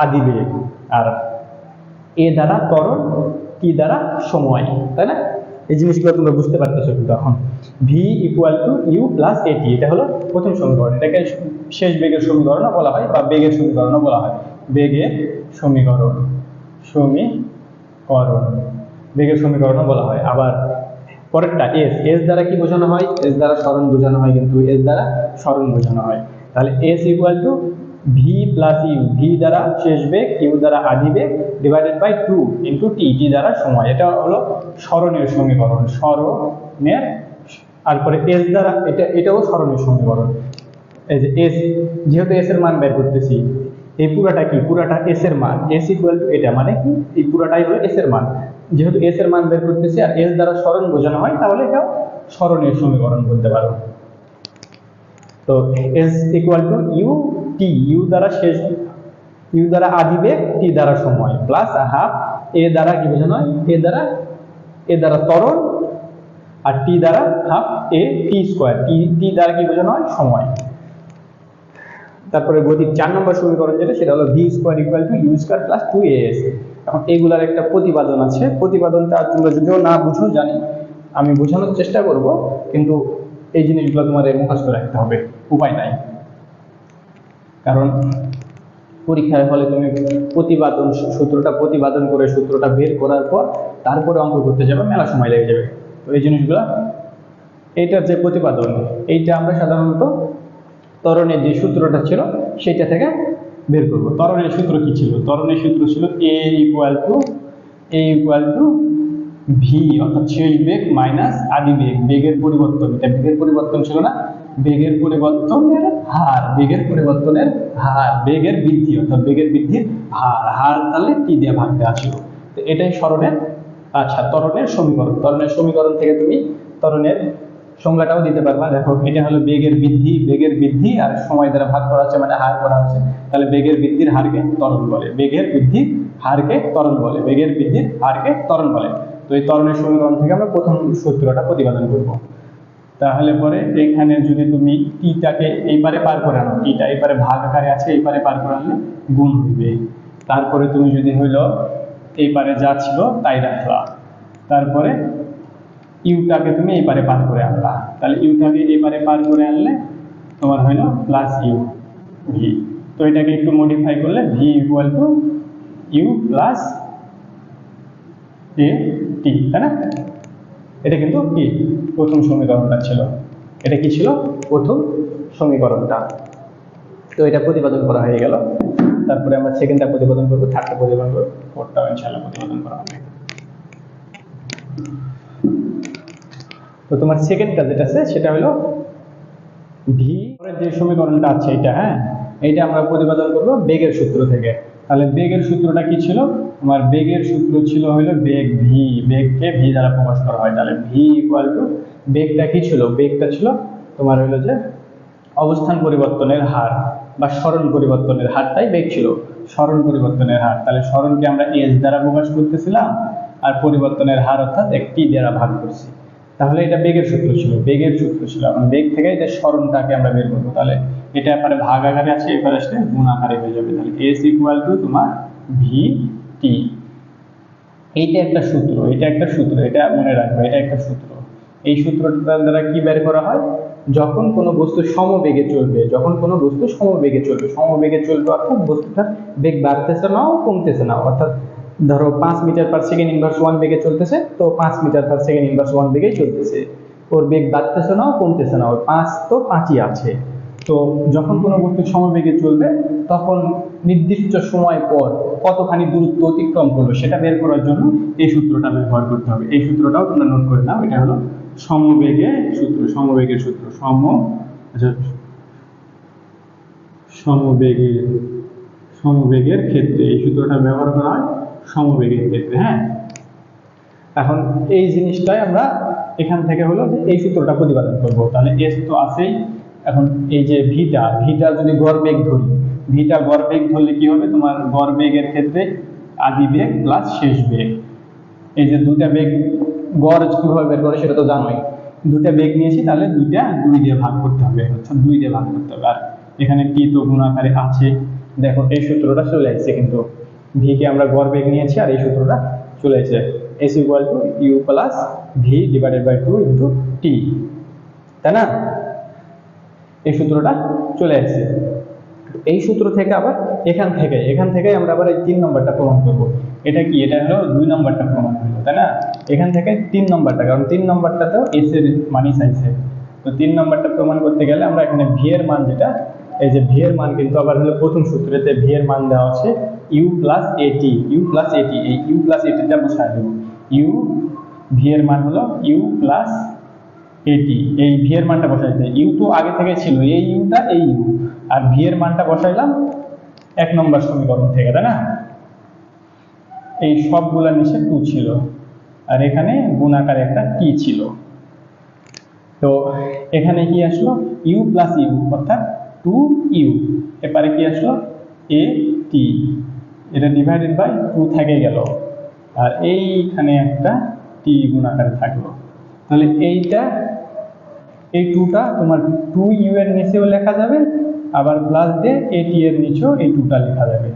[SPEAKER 1] আদি বেগ, আর এ দ্বারা ত্বরণ, টি দ্বারা সময়, তাই না? এই জিনিসগুলো তোমরা বুঝতে পারতেছো কিন্তু এখন। V equal to you plus a t, এটা হলো প্রথম সমীকরণ। এটাকে শেষ বেগের সমীকরণও বলা হয়, বা বেগের সমীকরণও বলা হয়। বেগের সমীকরণ, বেগের সমীকরণও বলা হয়। আবার পরেরটা এস দ্বারা কি বোঝানো হয়? এস দ্বারা সরণ বোঝানো হয়, কিন্তু এস দ্বারা সরণ বোঝানো হয়। তাহলে S equal to V plus U, V দ্বারা শেষ বেগ, ইউ দ্বারা আদি বেগ, divided by 2 into T, T দ্বারা সময়। এটা হলো সরণের সমীকরণ, সরণের। তারপরে এস দ্বারা এটাও সরণের সমীকরণ। এই যে এস, যেহেতু এস এর মান বের করতেছি, এই পুরাটা কি? পুরাটা এস এর মান, এস ইকুয়াল টু এটা, মানে কি? এই পুরাটাই হলো এস এর মান। যেহেতু এস এর মান বের করতেছি আর এস দ্বারা সরণ বোঝানো হয়, তাহলে এটাও সরণের সমীকরণ বলতে পারো। তো S equal to U T, U দ্বারা শেষ ইউ দ্বারা আদি বেগ, টি দ্বারা সময়, প্লাস হাফ এ দ্বারা কি বোঝানো হয়, এ দ্বারা ত্বরণ, আর টি দ্বারা হাফ এ টি স্কোয়ার, টি দ্বারা কি বোঝানো হয়, সময়। তারপরে গতির 4 নম্বর সমীকরণ যেটা, সেটা হলো V square equal to U square plus 2as। এখন এগুলার একটা প্রতিপাদন আছে, প্রতিপাদনটা তোমরা যদিও না বুঝো জানি, আমি বোঝানোর চেষ্টা করব, কিন্তু এই জিনিসগুলো তোমার মুখস্থ রাখতে হবে, উপায় নাই। কারণ পরীক্ষার হলে তুমি প্রতিপাদন সূত্রটা প্রতিপাদন করে সূত্রটা বের করার পর তারপরে অঙ্ক করতে যাবে, মেলা সময় লেগে যাবে। তো এই জিনিসগুলা, এইটার যে প্রতিপাদন, এইটা আমরা সাধারণত ত্বরণের যে সূত্রটা ছিল সেটা থেকে বের করব। ত্বরণের সূত্র কি ছিল? ত্বরণের সূত্র ছিল এ ইকুয়াল টু ভি, অর্থাৎ শেষ বেগ মাইনাস আদি বেগ, বেগের পরিবর্তন। এটা বেগের পরিবর্তন ছিল না, বেগের পরিবর্তনের হার, বেগের পরিবর্তনের হার, বেগের বৃদ্ধি, অর্থাৎ বেগের বৃদ্ধির হার তাহলে টি দিয়ে ভাগ দেওয়া ছিল। তো এটাই স্মরণের, আচ্ছা, ত্বরণের সমীকরণ। ত্বরণের সমীকরণ থেকে তুমি ত্বরণের সংজ্ঞাটাও দিতে পারবা। দেখো, এটা হলো বেগের বৃদ্ধি আর সময় দ্বারা ভাগ করা হচ্ছে, মানে হার করা হচ্ছে, তাহলে বেগের বৃদ্ধির হারকে ত্বরণ বলে, বেগের বৃদ্ধির হারকে ত্বরণ বলে, বেগের বৃদ্ধির হারকে ত্বরণ বলে। তো এই ত্বরণের সমীকরণ থেকে আমরা প্রথম সূত্রটা প্রতিপাদন করব। তাহলে পরে এখানে যদি তুমি টিটাকে এই পারে পার করে আনো, টিটা এই পারে ভাগ আকারে আছে, এই পারে পার করে আনলে গুণ হইবে। তারপরে তুমি যদি হইলো এই পারে যা ছিল তাই রাখলা, তারপরে ইউটাকে তুমি এই পারে পার করে আনলা, তাহলে ইউটাকে এই পারে পার করে আনলে তোমার হইলো প্লাস ইউ ভি। তো এটাকে একটু মডিফাই করলে v equal to you plus a t, তাই না? এটা কিন্তু কি প্রথম সমীকরণটা ছিল, এটা কি ছিল প্রথম সমীকরণটা। তো এটা প্রতিপাদন করা হয়ে গেল। তারপরে আমরা সেকেন্ডটা প্রতিপাদন করবো, থার্ডটা প্রতিপাদন করবো, ফোর্থটাও ইনশাআল্লাহ প্রতিপাদন করা হবে। তো তোমার সেকেন্ডটা যেটা আছে সেটা হলো ভি এর যে সমীকরণটা আছে এটা, হ্যাঁ, এইটা আমরা প্রতিপাদন করবো বেগের সূত্র থেকে। তাহলে বেগের সূত্রটা কি ছিল? তোমার বেগের সূত্র ছিল হলো বেগ ভি, বেগকে ভি দ্বারা প্রকাশ করা হয়। তাহলে ভি ইকুয়াল টু, বেগটা কি ছিল? বেগটা ছিল তোমার হলো যে অবস্থান পরিবর্তনের হার বা সরণ পরিবর্তনের হারটাই বেগ ছিল, সরণ পরিবর্তনের হার। তাহলে সরণকে আমরা এস দ্বারা প্রকাশ করতেছিলাম, আর পরিবর্তনের হার অর্থাৎ একটি দ্বারা ভাগ করছি। তাহলে এটা বেগের সূত্র ছিল, এখন বেগ থেকে এটা সরণটাকে আমরা বের করবো। তাহলে এটা এপারে ভাগ আকারে আছে, এপারে আসলে গুণ আকারে হয়ে যাবে। তাহলে এস ইকুয়াল টু তোমার ভি টি। এইটা একটা সূত্র, এটা মনে রাখবে, এটা একটা সূত্র। এই সূত্রটার দ্বারা কি বের করা হয়? যখন কোনো বস্তু সমবেগে চলবে, সমবেগে চলবে অর্থাৎ বস্তুটার বেগ বাড়তেছে না কমতেছে না, অর্থাৎ ধরো 5 মিটার পার সেকেন্ড ইনভার্স 1 বেগে চলতেছে, তো 5 মিটার পার সেকেন্ড ইনভার্স 1 বেগেই চলতেছে, ওর বেগ বাড়তেছে না কমতেছে না, ওর 5 তো 5ই আছে। তো যখন কোনো বস্তু সমবেগে চলবে তখন নির্দিষ্ট সময় পর কতখানি দূরত্ব অতিক্রম করলো সেটা বের করার জন্য এই সূত্রটা ব্যবহার করতে হবে। এই সূত্রটাও তোমরা নোট করে নাও, এটা হলো সমবেগের সূত্র, সমবেগের ক্ষেত্রে এই সূত্রটা ব্যবহার করা হয় সমবেগের ক্ষেত্রে। হ্যাঁ, এখন এই জিনিসটাই আমরা এখান থেকে হলো যে এই সূত্রটা প্রতিপাদন করব। তাহলে এস তো আছেই, এখন এই যে ভিটা যদি গড় বেগ ধরি, গড় বেগ ধরলে কি হবে? তোমার গড় বেগের ক্ষেত্রে আদি বেগ প্লাস শেষ বেগ, এই যে দুটা বেগ গড় কিভাবে বের করে সেটা তো জানোই। দুটা বেগ নিয়েছি, তাহলে দুই দিয়ে ভাগ করতে হবে, অর্থাৎ 2 দিয়ে ভাগ করতে হবে। আর এখানে টি তো গুণ আকারে আছে, দেখো এই সূত্রটা চলে আসছে, কিন্তু ভি কে আমরা গড় বেগ নিয়েছি আর এই সূত্রটা চলে আসছে, s equal to you plus v divided by 2 into t, তাই না? এই সূত্রটা চলে আসছে। এই সূত্র থেকে আবার এখান থেকে আমরা আবার এই 3 নম্বরটা প্রমাণ করব। এটা কি? এটা হলো 2 নম্বরটা প্রমাণ হলো, তাই না? এখান থেকে 3 নম্বরটা, কারণ 3 নম্বরটাতেও এস এর মানই চাইছে। তো 3 নম্বরটা প্রমাণ করতে গেলে আমরা এখানে ভি এর মান যেটা, এই যে ভি এর মান কিন্তু আবার হলো প্রথম সূত্রেতে ভি এর মান দেওয়া আছে ইউ প্লাস এটি, এই ইউ প্লাস এটিটা বসায় দেবো। ভি এর মান হলো ইউ প্লাস এটি, এই ভি এর মানটা বসাইতে, ইউ তো আগে থেকে ছিল, এই ইউটা এই ইউ, আর ভি এর মানটা বসাইলাম 1 নম্বর সমীকরণ থেকে, তাই না? এই সবগুলা নিচে 2 ছিল, আর এখানে গুণ আকারে একটা টি ছিল। তো এখানে কি আসলো? ইউ প্লাস ইউ অর্থাৎ 2 ইউ, এপারে কি আসলো? এ টি, এটা ডিভাইডেড বাই 2 থেকে গেল, আর এইখানে একটা টি গুণ আকারে থাকলো। তাহলে এইটা এই 2টা তোমার 2u এর নিচেও লেখা যাবে, আবার প্লাস দিয়ে এটি এর নিচেও এই 2টা লেখা যাবে,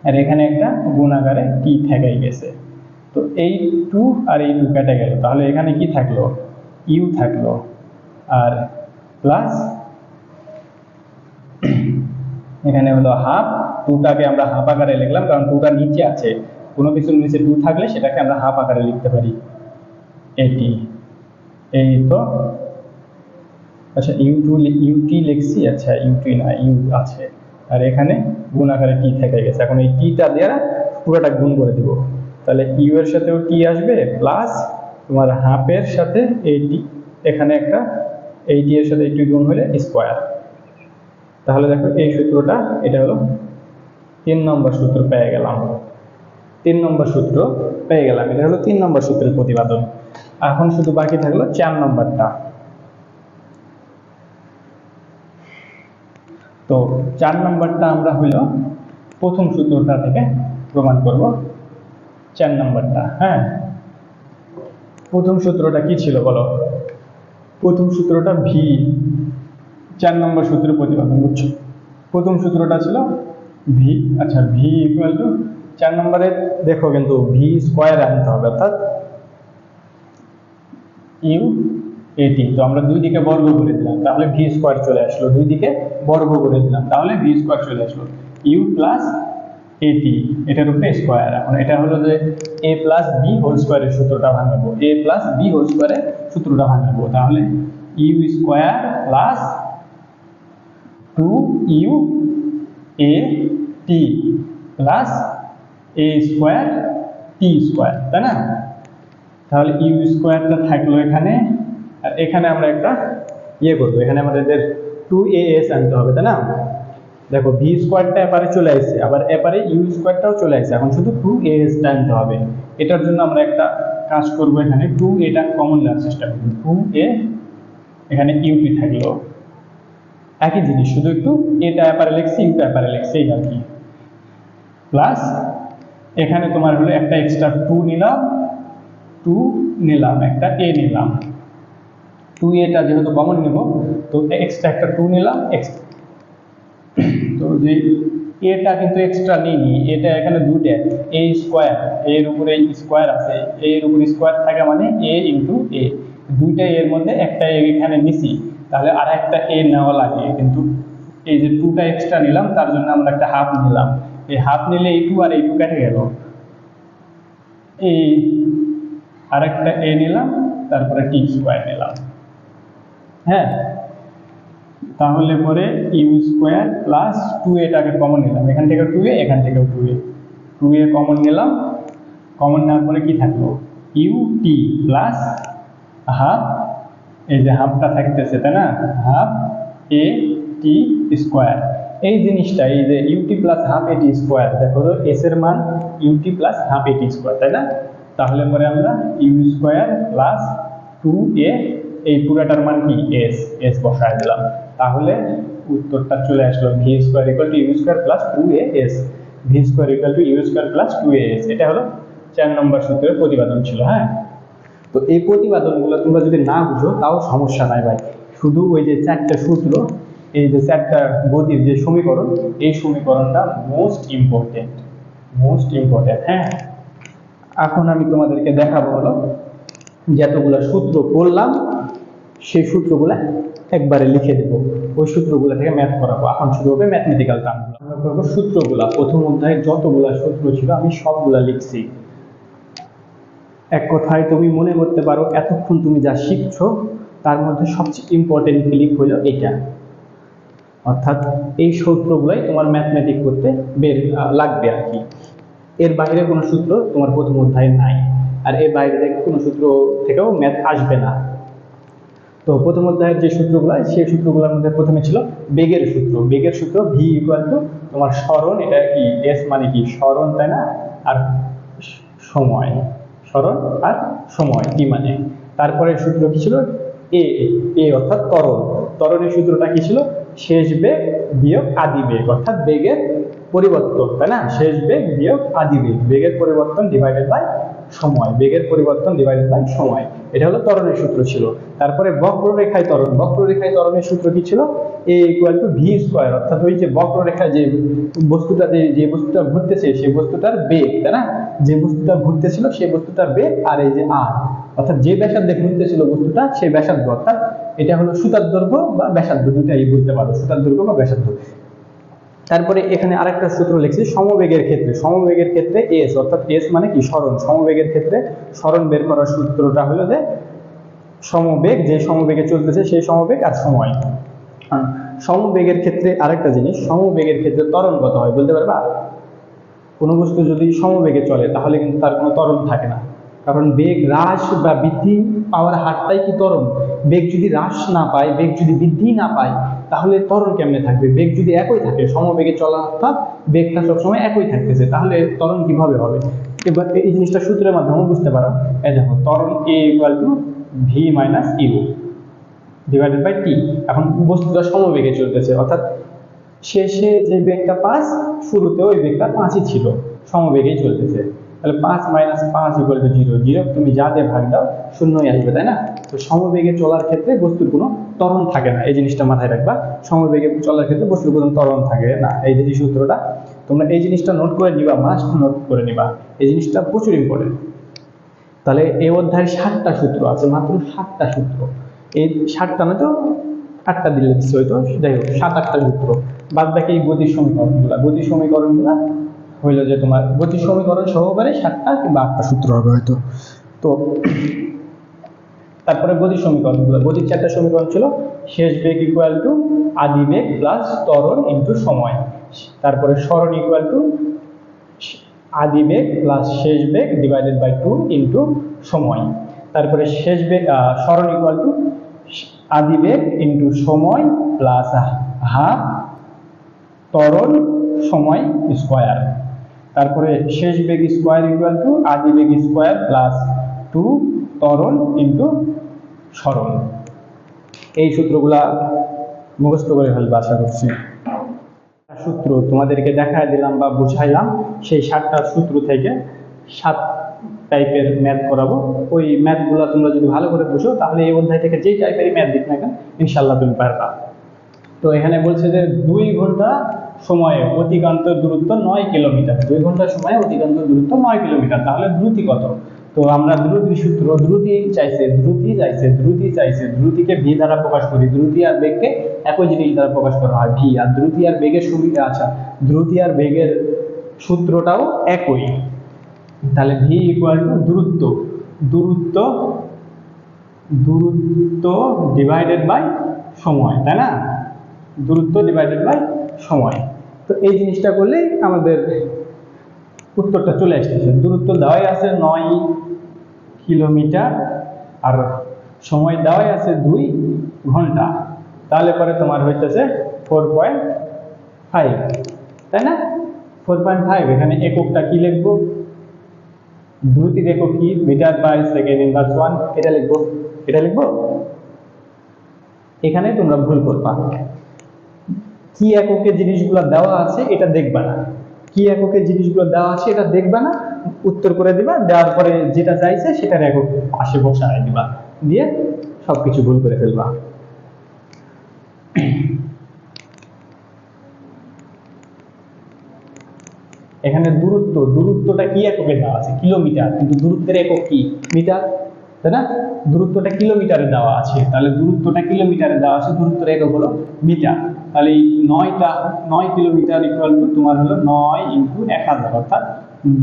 [SPEAKER 1] আর এখানে একটা গুণ আকারে টি থেকেই গেছে। তো এই 2 আর এই 2 কেটে গেল, তাহলে এখানে কি থাকলো, ইউ থাকলো, আর প্লাস এখানে হলো হাফ, 2টাকে আমরা হাফ আকারে লিখলাম কারণ 2টা নিচে আছে, কোনো কিছুর নিচে 2 থাকলে সেটাকে আমরা হাফ আকারে লিখতে পারি, এটি। এই তো আচ্ছা ইউটি লিখছি, আচ্ছা ইউটি না ইউ আছে, আর এখানে গুণ আকারে টি থেকে গেছে। এখন এই টিটা দিয়ে পুরোটা গুণ করে দিব, তাহলে ইউ এর সাথেও টি আসবে, প্লাস তোমার হাফের সাথে এই টি, এখানে একটা এই টি এর সাথে এই টি গুণ হলে স্কোয়ার। তাহলে দেখো এই সূত্রটা, এটা হলো 3 নম্বর সূত্র পেয়ে গেলাম, 3 নম্বর সূত্র পেয়ে গেলাম, এটা হলো 3 নম্বর সূত্রের প্রতিপাদন। এখন শুধু বাকি থাকলো 4 নম্বরটা। তো 4 নম্বরটা আমরা হইলো প্রথম সূত্রটা থেকে প্রমাণ করব। 4 নম্বরটা, হ্যাঁ, প্রথম সূত্রটা কি ছিল বলো? প্রথম সূত্রটা ভি, 4 নম্বর সূত্রের প্রতিপাদন, বুঝছো? প্রথম সূত্রটা ছিল ভি, আচ্ছা ভি ইকুয়াল টু 4 নম্বরে দেখো কিন্তু ভি স্কোয়ার আনতে হবে, অর্থাৎ ইউ এটি। তো আমরা দুই দিকে বর্গ করে দিলাম, তাহলে ভি স্কোয়ার চলে আসলো, দুই দিকে বর্গ করে দিলাম, তাহলে ভি স্কোয়ার চলে আসলো, ইউ প্লাস এটি, এটার উপরে স্কোয়ার। এখন এটা হলো যে এ প্লাস বি হোল স্কোয়ারের সূত্রটা ভাঙাবো, এ প্লাস বি হোল স্কোয়ারের সূত্রটা ভাঙাবো, তাহলে U square plus 2u a t plus a square T square, তাই না? তাহলে ইউ স্কোয়ারটা থাকলো এখানে, আর এখানে আমরা একটা ইয়ে করবো, এখানে আমাদের 2as আনতে হবে, তাই না? দেখো ভি স্কোয়ারটা এপারে চলে আসছে, আবার এপারে ইউ স্কোয়ারটাও চলে আসছে, এখন শুধু 2as আনতে হবে। এটার জন্য আমরা একটা কাজ করব, এখানে 2 এটা কমন নেওয়ার চেষ্টা করব, 2a এখানে ইউটি থাকলো, একই জিনিস, শুধু একটু এটা এপারে লিখছি ইউটা এপারে লিখছি, এই আর কি। প্লাস এখানে তোমার হলো একটা এক্সট্রা 2 নিলাম, একটা এ নিলাম, 2a যেহেতু কমন নিব, তো এক্সট্রা একটা 2 নিলাম, তো যে এটা কিন্তু এক্সট্রা নিইনি, এটা এখানে দুইটা এ স্কোয়ার, এর উপরে স্কোয়ার আছে, এর উপরে স্কোয়ার থাকে মানে এ ইন্টু এ, দুইটা এর মধ্যে একটা এ এখানে নিছি, তাহলে আর একটা এ নেওয়া লাগে, কিন্তু এই যে 2টা এক্সট্রা নিলাম তার জন্য আমরা একটা হাফ নিলাম, এই হাফ নিলে এই 2 আর এই 2 কেটে গেল, এই আর একটা এ নিলাম, তারপরে টি স্কোয়ার নিলাম, হ্যাঁ। তাহলে পরে ইউ স্কোয়ার প্লাস 2aটাকে কমন নিলাম, এখান থেকে 2a, এখান থেকেও 2a কমন নিলাম, কমন নেওয়ার পরে কি থাকলো, ইউ টি প্লাস হাফ, এই যে হাফটা থাকতেছে, তাই না, হাফ এ টি স্কোয়ার। এই জিনিসটা, এই যে ইউটি প্লাস হাফ এটি স্কোয়ার, দেখো এস এর মান ইউটি প্লাস হাফ এটি স্কোয়ার, তাই না? তাহলে পরে আমরা ইউ স্কোয়ার প্লাস 2a, এই পুরাটার মান কি এস বসায় দিলাম, তাহলে উত্তরটা চলে আসলো V square equal to U square plus 2as, V square equal to U square plus 2as। এটা হলো 4 নম্বর সূত্রের প্রতিপাদন ছিল, হ্যাঁ। তো এই প্রতিপাদনগুলো তোমরা যদি না বুঝো তাও সমস্যা নাই ভাই, শুধু ওই যে 4টা সূত্র, এই যে 4টা গতির যে সমীকরণ, এই সমীকরণটা মোস্ট ইম্পর্টেন্ট, হ্যাঁ। এখন আমি তোমাদেরকে দেখাবো হলো যতগুলো সূত্র বললাম সেই সূত্রগুলো একবারে লিখে দেবো, ওই সূত্রগুলো থেকে ম্যাথ করাবো। এখন শুরু হবে ম্যাথমেটিক্যাল টার্মগুলো, আমরা করবো সূত্রগুলা। প্রথম অধ্যায়ে যতগুলা সূত্র ছিল আমি সবগুলা লিখছি। এক কথায় তুমি মনে করতে পারো এতক্ষণ তুমি যা শিখছো তার মধ্যে সবচেয়ে ইম্পর্টেন্ট ক্লিপ হলো এটা, অর্থাৎ এই সূত্রগুলাই তোমার ম্যাথমেটিক করতে লাগবে আর কি। এর বাইরে কোনো সূত্র তোমার প্রথম অধ্যায়ে নাই, আর এর বাইরে থেকে কোনো সূত্র থেকেও ম্যাথ আসবে না। তো প্রথম অধ্যায়ের যে সূত্রগুলো, সেই সূত্রগুলোর মধ্যে প্রথমে ছিল বেগের সূত্র। বেগের সূত্র ভি ইকুয়াল টু তোমার সরণ, এটা কি এস মানে কি সরণ, তাই না, আর সময়, সরণ আর সময় টি মানে। তারপরে সূত্র কি ছিল এ অর্থাৎ ত্বরণ, ত্বরণের সূত্রটা কি ছিল শেষ বেগ বিয়োগ আদি বেগ, অর্থাৎ বেগের পরিবর্তন, তাই না? শেষ বেগ বিয়োগ আদি বেগ, বেগের পরিবর্তন ডিভাইডেড বাই সময়, বেগের পরিবর্তন ডিভাইডেড বাই সময়। এটা হলো ত্বরণের সূত্র ছিল। তারপরে বক্ররেখায় ত্বরণ, বক্ররেখায় ত্বরণের সূত্র কি ছিল? a equal to V square, অর্থাৎ ওই যে বক্ররেখায় যে বস্তুটা ঘুরতেছে সেই বস্তুটার বেগ, তাই না? যে বস্তুটা ঘুরতেছিল সেই বস্তুটার বেগ, আর এই যে আর, অর্থাৎ যে ব্যাসার্ধে ঘুরতেছিল বস্তুটা সেই ব্যাসার্ধ, অর্থাৎ এটা হলো সুতার দৈর্ঘ্য বা ব্যাসার্ধ, দুটাই বলতে পারো, সুতার দৈর্ঘ্য বা ব্যাসার্ধ। তারপরে এখানে আরেকটা সূত্র লিখছি সমবেগের ক্ষেত্রে, সমবেগের ক্ষেত্রে এস, অর্থাৎ এস মানে কি? সরণ। সমবেগের ক্ষেত্রে সরণ বের করার সূত্রটা হলো যে সমবেগ, যে সমবেগে চলতেছে সেই সমবেগ আর সময়। সমবেগের ক্ষেত্রে আরেকটা জিনিস, সমবেগের ক্ষেত্রে ত্বরণ কত হয় বলতে পারবা? কোনো বস্তু যদি সমবেগে চলে তাহলে কিন্তু তার কোনো ত্বরণ থাকে না, কারণ বেগ হ্রাস বা বৃদ্ধি পাওয়ার হারটাই কি ত্বরণ। বেগ যদি হ্রাস না পায়, বেগ যদি বৃদ্ধি না পায়, তাহলে ত্বরণ কেমনে থাকবে? বেগ যদি একই থাকে, সমবেগে চলা অর্থাৎ বেগটা সবসময় একই থাকতেছে, তাহলে ত্বরণ কিভাবে হবে? এবার এই জিনিসটা সূত্রের মাধ্যমে বুঝতে পারো। এই দেখো, ত্বরণ a equal to v minus u divided by t. এখন বস্তুটা সমবেগে চলতেছে, অর্থাৎ শেষে যে বেগটা 5, শুরুতে ওই বেগটা 5ই ছিল, সমবেগেই চলতেছে। তাহলে 5 মাইনাস 5 ইকুয়াল টু 0, 0 তুমি যা দিয়ে ভাগ দাও শূন্যই আসবে, তাই না? তো সমবেগে চলার ক্ষেত্রে বস্তুর কোনো ত্বরণ থাকে না, এই জিনিসটা মাথায় রাখবা। সমবেগে চলার ক্ষেত্রে বস্তুর কোনো ত্বরণ থাকে না, এই যে সূত্রটা তোমরা এই জিনিসটা নোট করে নিবা, মাস্ট নোট করে নিবা, এই জিনিসটা প্রচুর ইম্পর্টেন্ট। তাহলে এই অধ্যায়ের 7টা সূত্র আছে, মাত্র 7টা সূত্র। এই 7টা না তো 8টা দিলে কিছু হইতো, যাই হোক 7-8টা সূত্র। বাদ বাকি এই গতির সমীকরণগুলা হইলো যে তোমার গতির সমীকরণ সহকারে 7টা কিংবা 8টা সূত্র হবে হয়তো। তো তারপরে গতির সমীকরণগুলো, গতির 4টা সমীকরণ ছিল শেষ বেগ ইকুয়াল টু আদি বেগ প্লাস ত্বরণ ইনটু সময়। তারপরে সরণ ইকুয়াল টু আদি বেগ প্লাস শেষ বেগ ডিভাইডেড বাই 2 ইনটু সময়। তারপরে শেষ বেগ সরণ ইকুয়াল টু আদি বেগ ইনটু সময় প্লাস হাফ ত্বরণ সময় স্কোয়ার। তারপরে শেষ বেগ স্কোয়ার ইকুয়াল টু আদি বেগ স্কোয়ার প্লাস 2 ত্বরণ ইনটু সরণ। এই সূত্রগুলা মুখস্থ করে ফেলবে আশা করছি। সূত্র তোমাদেরকে দেখায় দিলাম বা বুঝাইলাম, সেই 7টা সূত্র থেকে 7 টাইপের ম্যাথ করাবো। ওই ম্যাথগুলো তোমরা যদি ভালো করে বুঝো তাহলে এই অধ্যায় থেকে যেই টাইপেরই ম্যাথ দিক না কেন ইনশাল্লাহ তুমি পারবা। তো এখানে বলছে যে 2 ঘন্টা সময়ে অতিক্রান্ত দূরত্ব 9 কিলোমিটার, 2 ঘন্টা সময়ে অতিক্রান্ত দূরত্ব 9 কিলোমিটার, তাহলে দ্রুতি কত? তো আমরা দ্রুতির সূত্র, দ্রুতি চাইছে, দ্রুতিকে ভি দ্বারা প্রকাশ করি। দ্রুতি আর বেগকে একই জিনিস দ্বারা প্রকাশ করা হয়, ভি। আর দ্রুতি আর বেগের সুবিধা, আচ্ছা দ্রুতি আর বেগের সূত্রটাও একই। তাহলে ভি ইকুয়াল টু দূরত্ব ডিভাইডেড বাই সময়, তাই না? দূরত্ব ডিভাইডেড বাই সময়। তো এই জিনিসটা করলেই আমাদের উত্তরটা চলে আসতেছে। দূরত্ব দেওয়াই আছে 9 কিলোমিটার আর সময় দেওয়াই আছে 2 ঘন্টা, তাহলে পরে তোমার হইতেছে 4.5, তাই না? 4.5। এখানে এককটা কি লিখবো? দ্রুতির একক কি? মিটার বাই সেকেন্ড ইনভার্স 1, এটা লিখবো। এখানে তোমরা ভুল করবা, কি এককে জিনিসগুলো দেওয়া আছে এটা দেখবা না, কি এককে জিনিসগুলো দেওয়া আছে এটা দেখবা না, উত্তর করে দিবা, দেওয়ার পরে যেটা চাইছে সেটার একক পাশে বসায় দিবা, দিয়ে সবকিছু ভুল করে ফেলবা। এখানে দূরত্বটা কি এককে দেওয়া আছে? কিলোমিটার, কিন্তু দূরত্বের একক কি? মিটার, তাই না? দূরত্বটা কিলোমিটারে দেওয়া আছে, তাহলে দূরত্বটা কিলোমিটারে দেওয়া আছে, দূরত্বের একক হলো মিটার। তাহলে এই 9 কিলোমিটার ইকুয়াল টু তোমার হলো 9 ইন্টু 1000, অর্থাৎ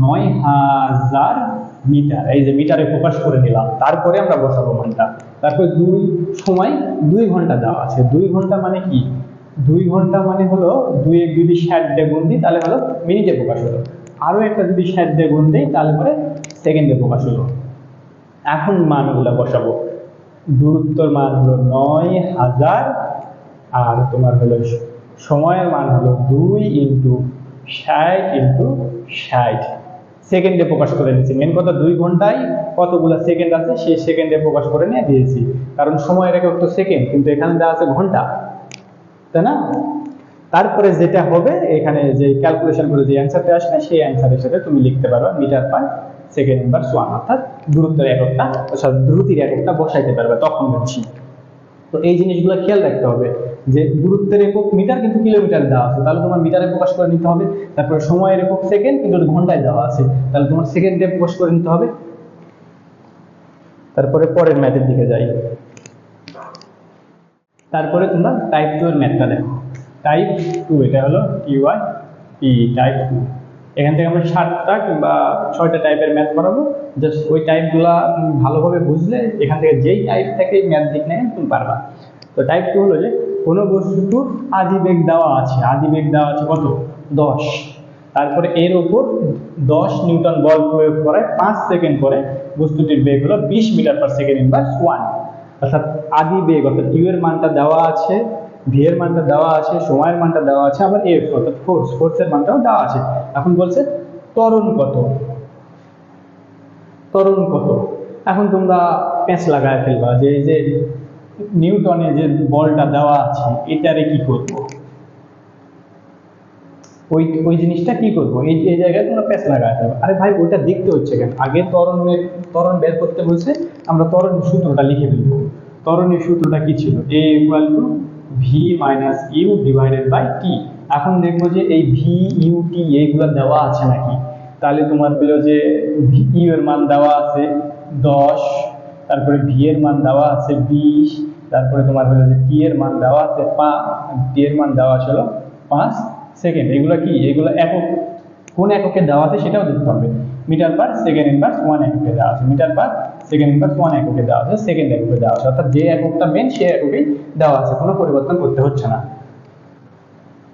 [SPEAKER 1] 9000 মিটার। এই যে মিটারে প্রকাশ করে দিলাম, তারপরে আমরা বসাবো মানটা। তারপরে 2 ঘন্টা দেওয়া আছে। 2 ঘন্টা মানে কি? 2 ঘন্টা মানে হলো 2 যদি 60 দিয়ে গুণ দিই তাহলে হলো মিনিটে প্রকাশ হলো, আরো একটা যদি 60 দিয়ে গুণ দিই তাহলে পরে সেকেন্ডে প্রকাশ হলো। এখন মানগুলো বসাবো। দূরত্বের মান হলো 9000 আর তোমার হলো সময়ের মান হলো 2 ইন্টু 60 ইন্টু 60, সেকেন্ডে প্রকাশ করে নিয়েছি। মেন কথা 2 ঘন্টায় কতগুলো সেকেন্ড আছে সেই সেকেন্ডে প্রকাশ করে নিয়ে দিয়েছি, কারণ সময়ের একক তো সেকেন্ড, কিন্তু এখানে দেওয়া আছে ঘন্টা, তাই না? তারপরে যেটা হবে এখানে যে ক্যালকুলেশন করে যে অ্যান্সারটা আসবে সেই অ্যান্সারের সাথে তুমি লিখতে পারবে মিটার পার সেকেন্ড ইনভার্স 1, অর্থাৎ দূরত্বের এককটা দ্রুতির এককটা বসাইতে পারবে তখন বলছি। তো এই জিনিসগুলো খেয়াল রাখতে হবে যে দূরত্বের একক মিটার কিন্তু কিলোমিটার দেওয়া আছে, তাহলে তোমার মিটারে প্রকাশ করে নিতে হবে। তারপরে সময়ের একক সেকেন্ড কিন্তু ঘন্টায় দেওয়া আছে, তাহলে তোমার সেকেন্ডে প্রকাশ করে নিতে হবে। তারপরে পরের ম্যাথের দিকে যাই। তারপরে তোমরা টাইপ 2 এর ম্যাথটা দেখো। টাইপ 2 এটা হলো TYP টাইপ 2। এখান থেকে আমরা 7টা কিংবা 6টা টাইপের ম্যাথ করাবো। জাস্ট ওই টাইপগুলা তুমি ভালোভাবে বুঝলে এখান থেকে যেই টাইপ থেকে ম্যাথ দিক নেয় তুমি পারবা। তো টাইপ 2 হলো যে কোনো বস্তুর আদিবেগ দেওয়া আছে, আদিবেগ দেওয়া আছে কত? 10। তারপরে এর উপর 10 নিউটন বল প্রয়োগ করে 5 সেকেন্ড পরে বস্তুটির বেগ হলো 20 মিটার পার সেকেন্ড ইনভার্স 1। অর্থাৎ আদি বেগ অর্থাৎ ইউ এর মানটা দেওয়া আছে, ভি এর মানটা দেওয়া আছে, সময়ের মানটা দেওয়া আছে, আবার এফ অর্থাৎ ফোর্সের মানটাও দেওয়া আছে। এখন বলছে ত্বরণ কত, ত্বরণ কত। এখন তোমরা প্যাঁচ লাগায় ফেলবা যে এই যে নিউটনে যে বলটা দেওয়া আছে এটারে কি করব, ওই জিনিসটা কি করব, এই জায়গায় তোমরা প্যাঁচ লাগায় ফেলবা। আরে ভাই ওইটা দেখতে হচ্ছে কেন, আগে ত্বরণ বের করতে বলছে, আমরা ত্বরণের সূত্রটা লিখে ফেলবো। ত্বরণের সূত্রটা কি ছিল? A = V - U / T। এখন দেখবো যে এই ভি ইউ টি এইগুলো দেওয়া আছে নাকি। তাহলে তোমার পেলো যে ইউ এর মান দেওয়া আছে 10, তারপরে ভি এর মান দেওয়া আছে 20, তারপরে তোমার হলো যে টি এর মান দেওয়া আছে 5, টি এর মান দেওয়া ছিল 5 সেকেন্ড। এগুলো কি, এগুলো একক, কোন এককে দেওয়া আছে সেটাও দেখতে হবে। মিটার পার সেকেন্ড ইনভার্স 1 এককে দেওয়া আছে, মিটার পার সেকেন্ড ইনভার্স 1 এককে দেওয়া আছে, সেকেন্ড এককে দেওয়া আছে, অর্থাৎ যে এককটা মেন সেই এককেই দেওয়া আছে, কোনো পরিবর্তন করতে হচ্ছে না।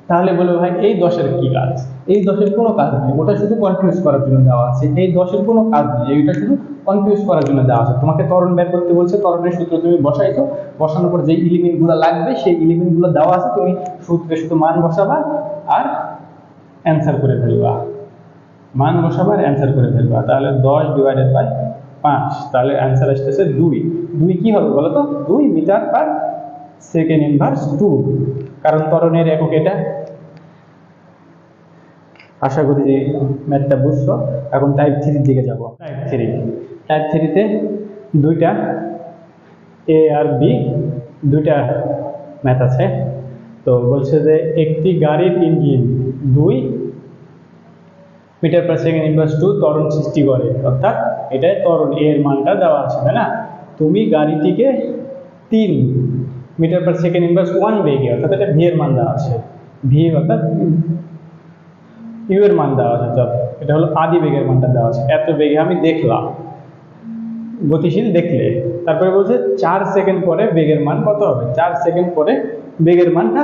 [SPEAKER 1] তাহলে বলবো ভাই এই 10-এর কি কাজ? এই 10-এর কোনো কাজ নেই, ওটা শুধু কনফিউজ করার জন্য দেওয়া আছে। এই 10-এর কোনো কাজ নেই, এইটা শুধু কনফিউজ করার জন্য দেওয়া আছে। তোমাকে ত্বরণ বের করতে বলছে, ত্বরণের সূত্র তুমি বসাইছো, বসানোর পর যে এলিমেন্টগুলো লাগবে সেই এলিমেন্টগুলো দেওয়া আছে, তুমি সূত্রে শুধু মান বসাবা আর অ্যান্সার করে ফেলবা, মান বসাবা আর অ্যান্সার করে ফেলবা। তাহলে 10 / 5, তাহলে অ্যান্সার আসতেছে 2। 2 কি হবে বলো তো? 2 মিটার পার সেকেন্ড ইনভার্স 2, কারণ ত্বরণের একক এটা। আশা করি যে ম্যাথটা বুঝছো। এখন টাইপ 3 এর দিকে যাব। টাইপ 3 তে দুইটা এ আর বি দুইটা ম্যাথ আছে। তো বলছে যে একটি গাড়ির engine 2 metre per second inverse 2 ত্বরণ সৃষ্টি করে, অর্থাৎ এটাই ত্বরণ, এর মানটা দেওয়া আছে তাই না। তুমি গাড়িটিকে 3 মিটার পার সেকেন্ড ইনভার্স 1 বেগে, অর্থাৎ এটা ভি এর মান দেওয়া আছে, ভি অর্থাৎ ইউ এর মান দেওয়া আছে, এটা হলো আদি বেগের মানটা দেওয়া আছে। এত বেগে আমি দেখলাম, গতিশীল দেখলে। তারপরে বলছে 4 সেকেন্ড পরে বেগের মান কত হবে? 4 সেকেন্ড পরে বেগের মানটা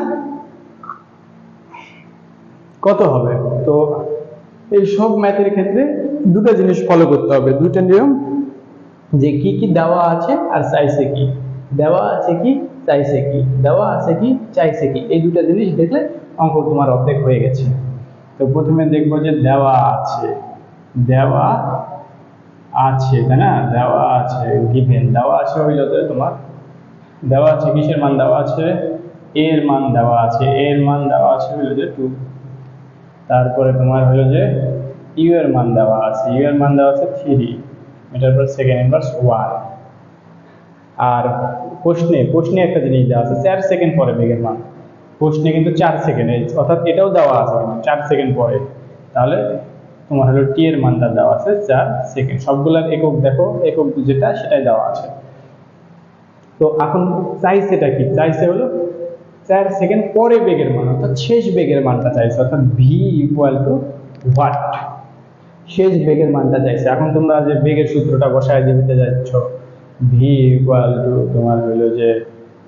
[SPEAKER 1] কত হবে? তো এই সব ম্যাথের ক্ষেত্রে দুটো জিনিস ফলো করতে হবে, দুটো নিয়ম, যে কি কি দেওয়া আছে আর চাইছে কি, দেওয়া আছে কি চাইছে কি, দেওয়া আছে কি চাইছে কি, এই দুটো জিনিস দেখলে অঙ্ক তোমার অর্ধেক হয়ে গেছে। তো প্রথমে দেখবো যে দেওয়া আছে, দেওয়া আছে তাই না, দেওয়া আছে গিভেন, দেওয়া আছে হইল যে তোমার দেওয়া আছে কিসের মান দেওয়া আছে? এর মান দেওয়া আছে, এর মান দেওয়া আছে হইল যে 2। তারপরে তোমার হলো যে ইউ এর মান দেওয়া আছে, ইউ এর মান দেওয়া আছে 3 মিটার পার সেকেন্ড ইনভার্স 1। আর প্রশ্নে একটা জিনিস দেওয়া আছে 4 সেকেন্ড পরে বেগের মান, প্রশ্নে কিন্তু 4 সেকেন্ড, অর্থাৎ এটাও দেওয়া আছে কিন্তু 4 সেকেন্ড পরে। তাহলে তোমার হলো টি এর মানটা দেওয়া আছে 4 সেকেন্ড। সবগুলোর একক দেখো, একক যেটা সেটাই দেওয়া আছে। তো এখন চাইছেটা কি? চাইছে হলো 4 সেকেন্ড পরে বেগের মান, অর্থাৎ শেষ বেগের মানটা চাইছে, অর্থাৎ ভি = হোয়াট, শেষ বেগের মানটা চাইছে। এখন তোমরা যে বেগের সূত্রটা বসায় দিতে যাচ্ছ, ভি = তোমার হইলো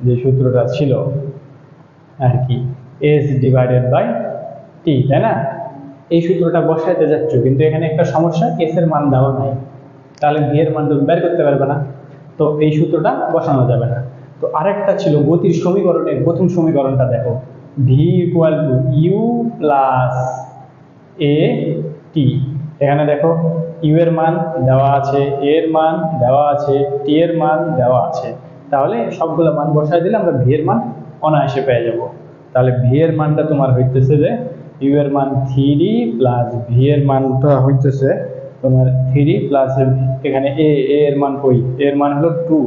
[SPEAKER 1] যে সূত্রটা ছিল আর কি S/T, তাই না? এই সূত্রটা বসাইতে যাচ্ছ, কিন্তু এখানে একটা সমস্যা, এস এর মান দেওয়া নাই, তাহলে ভি এর মান তুমি বের করতে পারবে না, তো এই সূত্রটা বসানো যাবে না। তো আরেকটা ছিল গতির সমীকরণের প্রথম সমীকরণটা দেখো, V = you plus a t. এখানে দেখো ইউ এর মান দেওয়া আছে, এর মান দেওয়া আছে, টি এর মান দেওয়া আছে, তাহলে সবগুলো মান বসাই দিলে আমরা ভি এর মান অনায়াসে পেয়ে যাব। তাহলে ভি এর মানটা তোমার হইতেছে যে ইউ এর মান 3 প্লাস ভি এর মানটা হইতেছে তোমার 3 প্লাস এখানে এ এর মান কই, এর মান হলো 2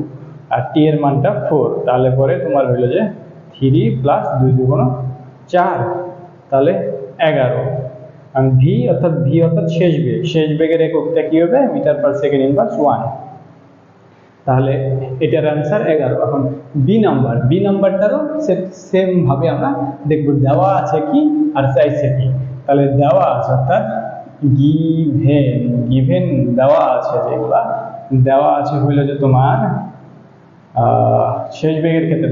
[SPEAKER 1] আর টি এর মানটা 4, তাহলে পরে তোমার হইলো যে 3 প্লাস 2 দুগুণ 4, তাহলে 11। আর ভি অর্থাৎ শেষ বেগের এককটা কি হবে, মিটার পার সেকেন্ড ইনভার্স 1। তাহলে এটার অ্যান্সার 11। এখন বি নাম্বারটারও সেম ভাবে আমরা দেখব দেওয়া আছে কি আর চাইছে কি। তাহলে দেওয়া আছে অর্থাৎ গিভেন দেওয়া আছে, যেগুলা দেওয়া আছে হইলো যে তোমার শেষ বেগের ক্ষেত্রে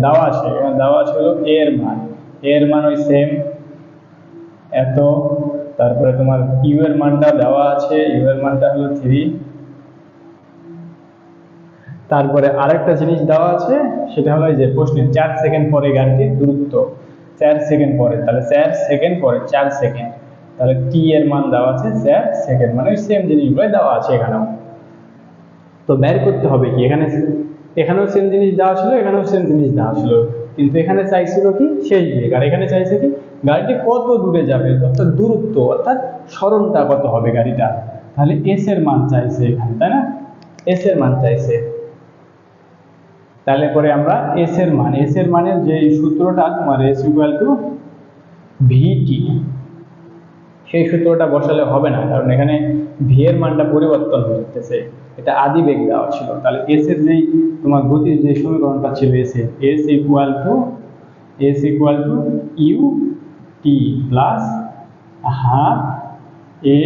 [SPEAKER 1] দেওয়া আছে হলো এর মান ওই সেম এত, তারপরে তোমার ইউ এর মানটা দেওয়া আছে, ইউ এর মানটা হলো 3, তারপরে আরেকটা জিনিস দেওয়া আছে সেটা হলো যে প্রশ্নে 4 সেকেন্ড পরে গাড়িটির দূরত্ব 4 সেকেন্ড পরে, তাহলে 4 সেকেন্ড পরে 4 সেকেন্ড, তাহলে টি এর মান দেওয়া আছে 4 সেকেন্ড, মানে ওই সেম জিনিসগুলো দেওয়া আছে এখানেও। তো বের করতে হবে কি, এখানেও সেম জিনিস দেওয়া ছিল, এখানেও সেম জিনিস দেওয়া ছিল, কিন্তু এখানে চাইছিল কি শেষ বেগ, আর এখানে চাইছে কি গাড়িটি কত দূরে যাবে, অর্থাৎ দূরত্ব, অর্থাৎ সরণটা কত হবে গাড়িটা। তাহলে এস এর মান চাইছে এখানে, তাই না, এস এর মান চাইছে। তাহলে পরে আমরা এস এর মানের যে সূত্রটা তোমার এস ইকুয়াল টু ভিটি, সেই সূত্রটা বসালে হবে না, কারণ এখানে ভি এর মানটা পরিবর্তন হতেছে, এটা আদি বেগ দেওয়া ছিল। তাহলে এস এর যেই তোমার গতির যে সমীকরণটা ছিল S equal to U T plus half A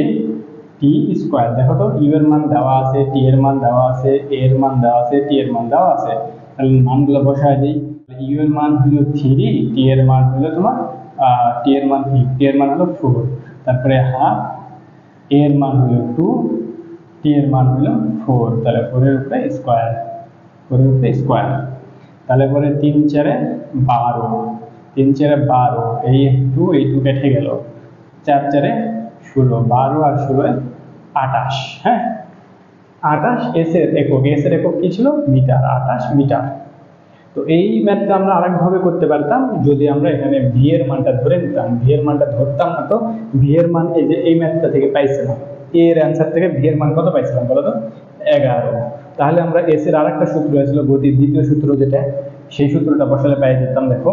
[SPEAKER 1] T square. দেখো তো ইউ এর মান দেওয়া আছে, টি এর মান দেওয়া আছে, এ এর মান দেওয়া আছে, টি এর মান দেওয়া আছে, তাহলে মানগুলো বসায় দিই। ইউ এর মান হলো 3, টি এর মান হলো তোমার টি এর মান হলো 4, তারপরে হাফ, এ এর মান হলো 2, টি এর মান হলো 4, তাহলে 4 এর উপরে স্কোয়ার, তাহলে পরে 3 4 12, এই 2 কেটে গেল, 4 4 16, 12 আর 16 28, হ্যাঁ 28 এস এর একক কি ছিল, মিটার, 28 মিটার। তো এই ম্যাথটা আমরা আরেকভাবে করতে পারতাম, যদি আমরা এখানে ভি এর মানটা ধরে নিতাম। ভি এর মানটা ধরতাম না, তো ভি এর মান এই যে এই ম্যাথটা থেকে পাইছিলাম, এর অ্যান্সার থেকে ভি এর মান কত পাইছিলাম বলো তো, 11। তাহলে আমরা এস এর আরেকটা সূত্র ছিল গতির দ্বিতীয় সূত্র, যেটা সেই সূত্রটা বসালে পাই যেতাম। দেখো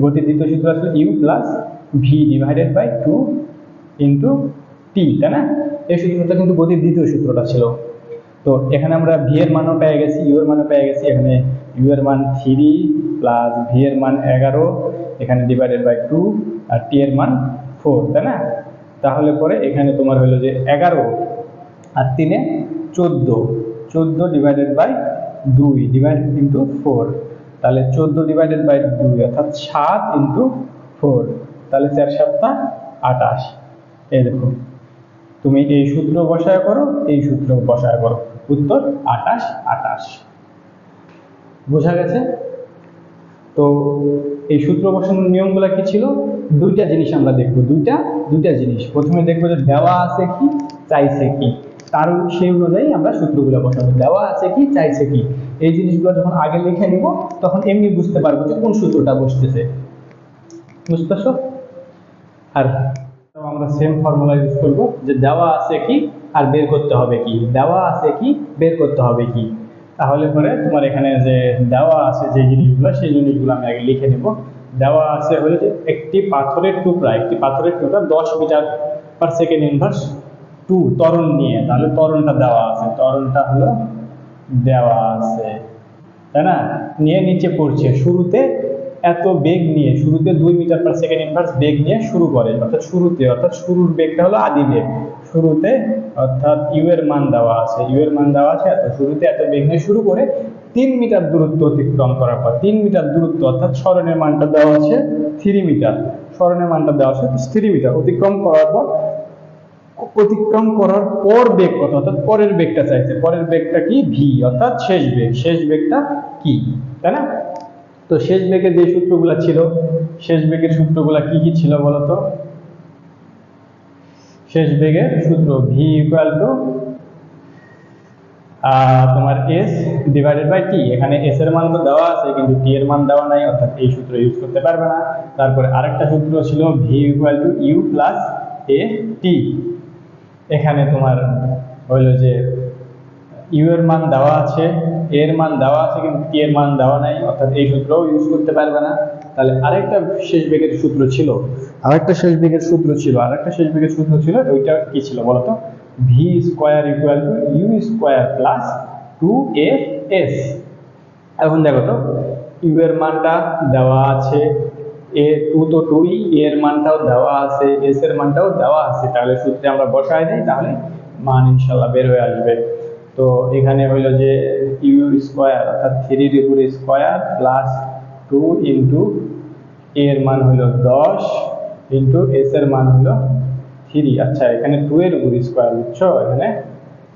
[SPEAKER 1] গতির দ্বিতীয় সূত্র ছিল u plus v divided by 2 into t, তাই না, এই সূত্রটা কিন্তু গতির দ্বিতীয় সূত্রটা ছিল। তো এখানে আমরা ভি এর মানও পেয়ে গেছি, ইউ এর মানও পেয়ে গেছি। এখানে ইউ এর মান 3 প্লাস ভি এর মান 11, এখানে ডিভাইডেড বাই 2 আর টি এর মান 4, তাই না। তাহলে পরে এখানে তোমার হলো যে 11 আর 3 14 ডিভাইডেড বাই 2 ডিভাইড ইন্টু 4, তাহলে 14 ডিভাইডেড বাই 2 অর্থাৎ 7 ইন্টু 4, তাহলে 4 7 28। এই দেখো তুমি এই সূত্র বসায় করো, এই সূত্র বসায় করো, উত্তর 28। বোঝা গেছে? তো এই সূত্র বসানোর নিয়মগুলো কি ছিল, দুইটা জিনিস আমরা দেখবো, দুইটা জিনিস। প্রথমে দেখবো যে দেওয়া আছে কি চাইছে কি, তার সেই অনুযায়ী আমরা সূত্রগুলো বসাবো। দেওয়া আছে কি চাইছে কি, এই জিনিসগুলো যখন আগে লিখে নিব তখন এমনি বুঝতে পারবো যে কোন সূত্রটা বসতেছে, বুঝতেছো। আর আমরা সেম ফর্মুলা ইউজ করবো, যে দেওয়া আছে কি আর বের করতে হবে কি, দেওয়া আছে কি বের করতে হবে কি। তাহলে পরে তোমার এখানে যে দেওয়া আছে যে জিনিসগুলো, সেই জিনিসগুলো আমি আগে লিখে নেব। দেওয়া আছে হলো যে একটি পাথরের টুকরা 10 মিটার পার সেকেন্ড ইনভার্স 2 ত্বরণ নিয়ে, তাহলে ত্বরণটা দেওয়া আছে, ত্বরণটা হলো দেওয়া আছে, তাই না, নিয়ে নিচে পড়ছে। শুরুতে এত বেগ নিয়ে, শুরুতে 2 মিটার পার সেকেন্ড ইনভার্স বেগ নিয়ে শুরু করে, অর্থাৎ শুরুর বেগটা হলো আদি বেগ শুরুতে, অর্থাৎ ইউ এর মান দেওয়া আছে, এত শুরুতে এত বেগ নিয়ে শুরু করে 3 মিটার দূরত্ব অতিক্রম করার পর, 3 মিটার দূরত্ব অর্থাৎ সরণের মানটা দেওয়া আছে 3 মিটার, অতিক্রম করার পর বেগ কত, অর্থাৎ পরের বেগটা চাইছে, পরের বেগটা কি ভি, অর্থাৎ শেষ বেগটা কি, তাই না। তো শেষ বেগের যে সূত্রগুলো ছিল, শেষ বেগের সূত্রগুলো কি ছিল বলতো। শেষ বেগের সূত্র ভি ইকুয়াল টু তোমার এস ডিভাইডেড বাই টি, এখানে এস এর মান তো দেওয়া আছে কিন্তু টি এর মান দেওয়া নাই, অর্থাৎ এই সূত্র ইউজ করতে পারবে না। তারপরে আরেকটা সূত্র ছিল v equal to you plus a t, এখানে তোমার হইলো যে ইউ এর মান দেওয়া আছে, এ এর মান দেওয়া আছে কিন্তু টি এর মান দেওয়া নাই, অর্থাৎ এই সূত্রও ইউজ করতে পারবে না। তাহলে আরেকটা শেষ বেগের সূত্র ছিল, আরেকটা শেষ বেগের সূত্র ছিল, ওইটা কি ছিল বলতো? V square equal to U square plus 2as। এখন দেখো তো, ইউ এর মানটা দেওয়া আছে, এ টু তো টুই, এর মানটাও দেওয়া আছে, এস এর মানটাও দেওয়া আছে, তাহলে সূত্রে আমরা বসায় দিই, তাহলে মান ইনশাল্লাহ বের হয়ে আসবে। তো এখানে হইলো যে ইউ স্কোয়ার অর্থাৎ 3 এর উপরে স্কোয়ার প্লাস 2 ইন্টু এর মান হইলো 10 ইন্টু এস এর মান হইলো 3। আচ্ছা, এখানে 2 এর উপর স্কোয়ার, বুঝছো? এখানে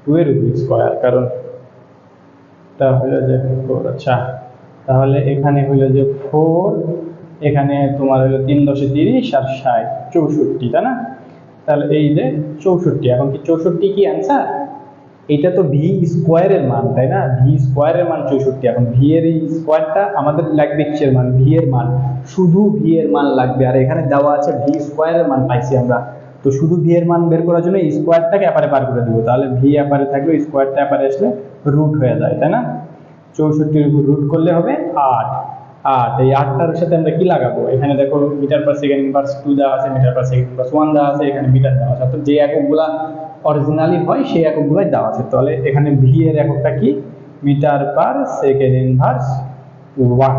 [SPEAKER 1] 2 এর উপর স্কোয়ার, কারণ এটা হইলো যে 4। আচ্ছা, তাহলে এখানে হইলো যে 4, এখানে তোমার হইলো 3 10 30 আর 60 64, তাই না? তাহলে এই যে 64, এখন কি 64 কি অ্যান্সার? এটা তো ভি স্কোয়ারের মান, তাই না? ভি স্কোয়ারের মান 64। এখন ভি এর এই স্কোয়ারটা আমাদের লাগবে কিসের মান? ভি এর মান, শুধু ভি এর মান লাগবে। আর এখানে দেওয়া আছে ভি স্কোয়ারের মান পাইছি আমরা, তো শুধু ভি এর মান বের করার জন্য স্কোয়ারটাকে অ্যাপারে পার করে দিব, তাহলে ভি অ্যাপারে থাকলে স্কোয়ারটা অ্যাপারে আসলে রুট হয়ে যায়, তাই না? 64 উপর রুট করলে হবে 8। এই 8টার সাথে আমরা কি লাগাবো? এখানে দেখো মিটার পার সেকেন্ড ইনভার্স 2 দেওয়া আছে, মিটার পার সেকেন্ড ইনভার্স 1 দেওয়া আছে, এখানে মিটার দেওয়া আছে, অর্থাৎ যে এককগুলা অরিজিনালি হয় সেই এককগুলাই দেওয়া আছে। তাহলে এখানে ভি এর এককটা কি? Metre per second inverse 1।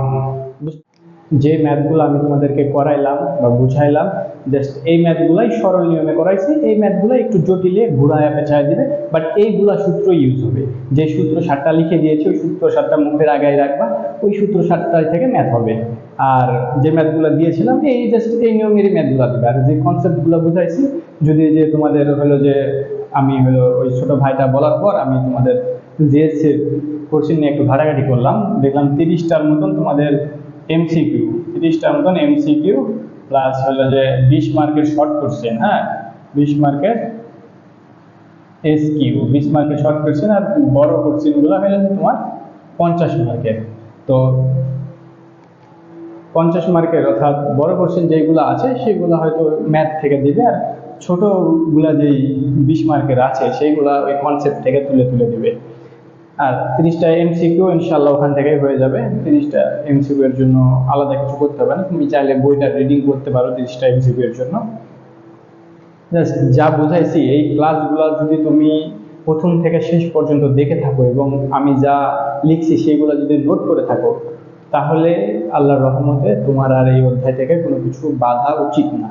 [SPEAKER 1] যে ম্যাথগুলো আমি তোমাদেরকে করাইলাম বা বুঝাইলাম, জাস্ট এই ম্যাথগুলাই সরল নিয়মে করাইছি, এই ম্যাথগুলো একটু জটিলে ঘুরায় পেঁচায় দিবে, বাট এইগুলা সূত্র ইউজ হবে। যে সূত্র 7টা লিখে দিয়েছি ওই সূত্র 7টা মুখের আগায় রাখবা, ওই সূত্র 7টায় থেকে ম্যাথ হবে। আর যে ম্যাথগুলো দিয়েছিলাম এই জাস্ট এই নিয়মেরই ম্যাথগুলো দিবে। আর যে কনসেপ্টগুলো বুঝাইছি, যদি যে তোমাদের হলো যে আমি হলো ওই ছোট ভাইটা বলার পর আমি তোমাদের জিএসসি কোশ্চেন নিয়ে একটু ঘাটাঘাটি করলাম, দেখলাম 30টার মতন তোমাদের এমসিকিউ, 30টার মতন এমসিকিউ প্লাস হলো যে 20 মার্কের শর্ট কোশ্চেন, হ্যাঁ 20 মার্কের এসকিউ, 20 মার্কের শর্ট কোশ্চেন, আর বড় কোশ্চেনগুলো হলো তোমার 50 মার্কের। তো 50 মার্কের অর্থাৎ বড় কোশ্চেন যেগুলো আছে সেগুলো হয়তো ম্যাথ থেকে দিবে, আর ছোটগুলা যেই 20 মার্কের আছে সেইগুলা ওই কনসেপ্ট থেকে তুলে তুলে দিবে। আর 30টা এমসিকিউ ইনশাল্লাহ ওখান থেকেই হয়ে যাবে। 30টা এমসিকিউ এর জন্য আলাদা কিছু করতে হবে না, তুমি চাইলে বইটা রিডিং করতে পারো 30টা এমসিকিউ এর জন্য। জাস্ট যা বুঝাইছি এই ক্লাসগুলো যদি তুমি প্রথম থেকে শেষ পর্যন্ত দেখে থাকো এবং আমি যা লিখছি সেইগুলো যদি নোট করে থাকো, তাহলে আল্লাহর রহমতে তোমার আর এই অধ্যায় থেকে কোনো কিছু বাধা উচিত না।